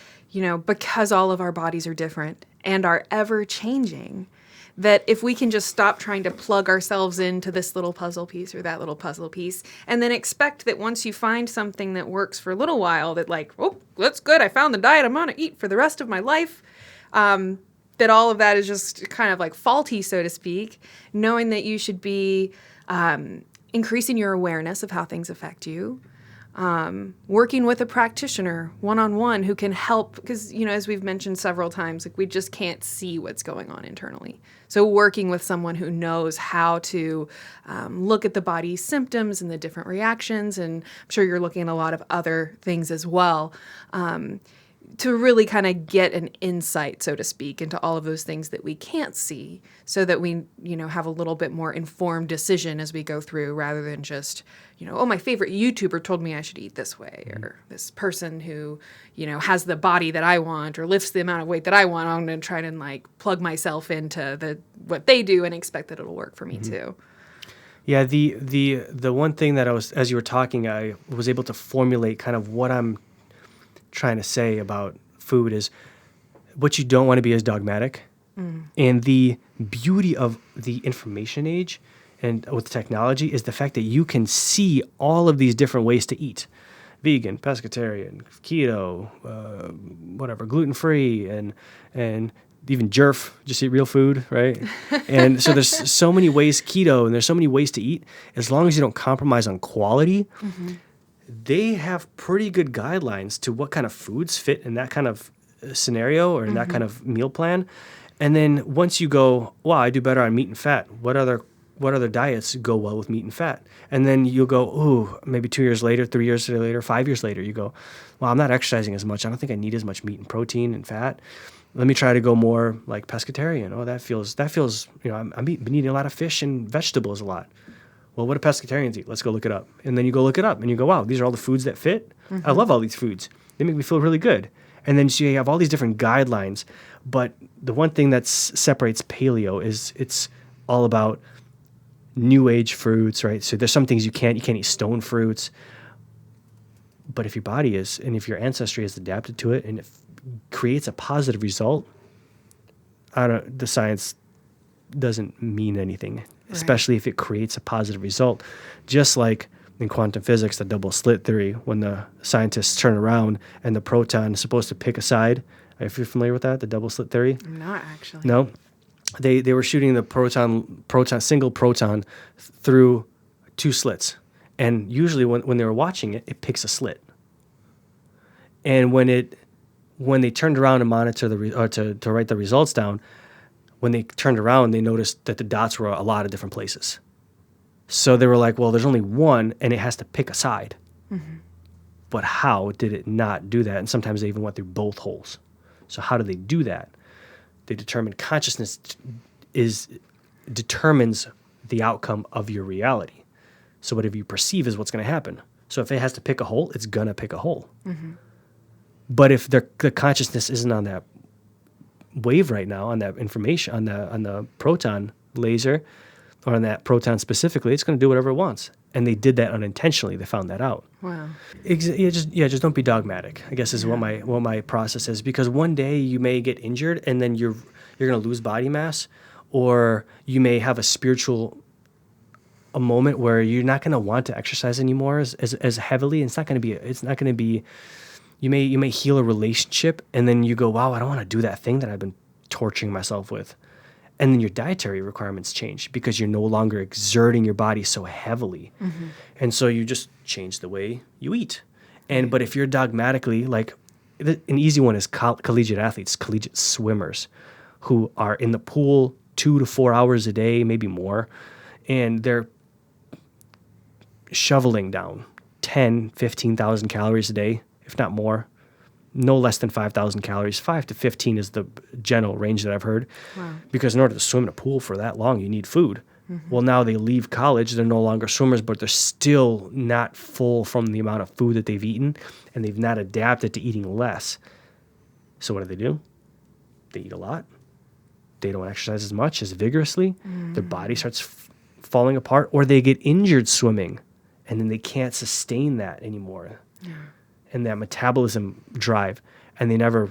because all of our bodies are different and are ever-changing, that if we can just stop trying to plug ourselves into this little puzzle piece or that little puzzle piece, and then expect that once you find something that works for a little while, that like, oh, that's good, I found the diet I'm going to eat for the rest of my life, that all of that is just kind of like faulty, so to speak, knowing that you should be increasing your awareness of how things affect you, working with a practitioner one-on-one who can help, because, as we've mentioned several times, like we just can't see what's going on internally. So working with someone who knows how to look at the body's symptoms and the different reactions, and I'm sure you're looking at a lot of other things as well, to really kind of get an insight, so to speak, into all of those things that we can't see, so that we, have a little bit more informed decision as we go through, rather than just, my favorite YouTuber told me I should eat this way, or this person who, has the body that I want or lifts the amount of weight that I want, I'm going to try and like plug myself into what they do and expect that it'll work for me too. Yeah, the one thing that as you were talking, I was able to formulate kind of what I'm trying to say about food is what you don't want to be is dogmatic. And the beauty of the information age and with technology is the fact that you can see all of these different ways to eat: vegan, pescatarian, keto, whatever, gluten-free, and even jerf, just eat real food, right? And so there's so many ways, keto, and there's so many ways to eat. As long as you don't compromise on quality, they have pretty good guidelines to what kind of foods fit in that kind of scenario or in that kind of meal plan. And then once you go, wow, I do better on meat and fat, what other what other diets go well with meat and fat? And then you'll go, ooh, maybe 2 years later, 3 years later, 5 years later, you go, well, I'm not exercising as much. I don't think I need as much meat and protein and fat. Let me try to go more like pescatarian. Oh, that feels, been eating a lot of fish and vegetables a lot. Well, what do pescatarians eat? Let's go look it up. And then you go look it up and you go, wow, these are all the foods that fit. I love all these foods. They make me feel really good. And then so you have all these different guidelines. But the one thing that separates paleo is it's all about new age fruits, right? So there's some things you can't eat stone fruits. But if your body is, and if your ancestry has adapted to it and it creates a positive result, the science doesn't mean anything, especially if it creates a positive result. Just like in quantum physics, the double slit theory, when the scientists turn around and the proton is supposed to pick a side. Are you familiar with that, the double slit theory? I'm not actually. No? They were shooting the single proton through two slits. And usually when they were watching it, it picks a slit. And when they turned around and monitor to write the results down, when they turned around, they noticed that the dots were a lot of different places. So they were like, well, there's only one, and it has to pick a side. Mm-hmm. But how did it not do that? And sometimes they even went through both holes. So how do they do that? They determine consciousness determines the outcome of your reality. So whatever you perceive is what's going to happen. So if it has to pick a hole, it's going to pick a hole. Mm-hmm. But if the consciousness isn't on that wave right now, on that information, on the proton laser, or on that proton specifically, it's going to do whatever it wants. And they did that unintentionally. They found that out. Wow. Just don't be dogmatic, I guess is what my process is. Because one day you may get injured and then you're going to lose body mass, or you may have a moment where you're not going to want to exercise anymore as heavily. It's not going to be. You may heal a relationship, and then you go, wow, I don't want to do that thing that I've been torturing myself with. And then your dietary requirements change because you're no longer exerting your body so heavily. Mm-hmm. And so you just change the way you eat. But if you're dogmatically, like an easy one is collegiate athletes, collegiate swimmers who are in the pool 2 to 4 hours a day, maybe more, and they're shoveling down 10, 15,000 calories a day, if not more. No less than 5,000 calories. 5 to 15 is the general range that I've heard. Wow. Because in order to swim in a pool for that long, you need food. Mm-hmm. Well, now they leave college. They're no longer swimmers, but they're still not full from the amount of food that they've eaten, and they've not adapted to eating less. So what do? They eat a lot. They don't exercise as much, as vigorously. Mm. Their body starts falling apart, or they get injured swimming, and then they can't sustain that anymore. Yeah. And that metabolism drive, and they never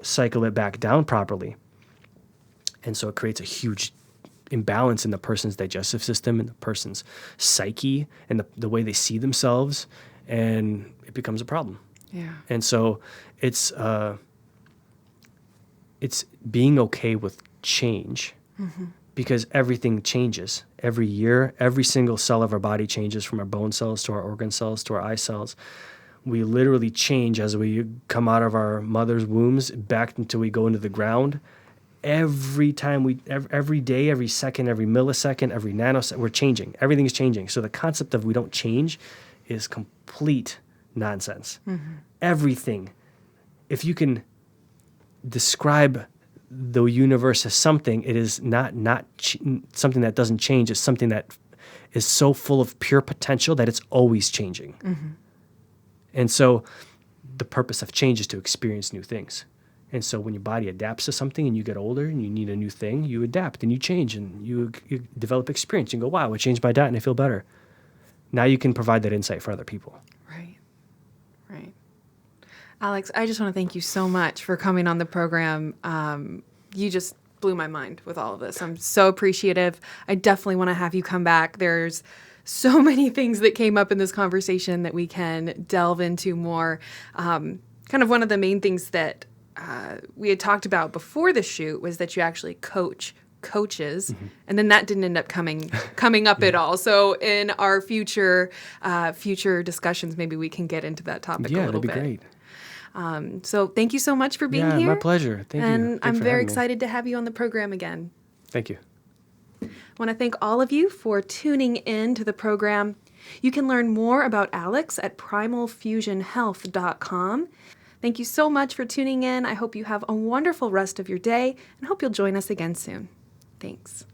cycle it back down properly. And so it creates a huge imbalance in the person's digestive system and the person's psyche and the way they see themselves, and it becomes a problem. Yeah. And so it's being okay with change, mm-hmm. because everything changes every year. Every single cell of our body changes, from our bone cells to our organ cells to our eye cells. We literally change as we come out of our mother's wombs back until we go into the ground. Every time every day, every second, every millisecond, every nanosecond, we're changing. Everything is changing. So the concept of we don't change is complete nonsense. Mm-hmm. Everything. If you can describe the universe as something, it is not something that doesn't change. It's something that is so full of pure potential that it's always changing. Mm-hmm. And so the purpose of change is to experience new things. And so when your body adapts to something and you get older and you need a new thing, you adapt and you change and you develop experience and go, wow, I changed my diet and I feel better. Now you can provide that insight for other people. Right. Alex, I just want to thank you so much for coming on the program. You just blew my mind with all of this. I'm so appreciative. I definitely want to have you come back. There's so many things that came up in this conversation that we can delve into more. Kind of one of the main things that we had talked about before the shoot was that you actually coaches, mm-hmm. and then that didn't end up coming up at all. So in our future discussions, maybe we can get into that topic a little bit. Yeah, that'd be great. So thank you so much for being here. Yeah, my pleasure. Thank you. And I'm very excited to have you on the program again. Thank you. I want to thank all of you for tuning in to the program. You can learn more about Alex at primalfusionhealth.com. Thank you so much for tuning in. I hope you have a wonderful rest of your day and hope you'll join us again soon. Thanks.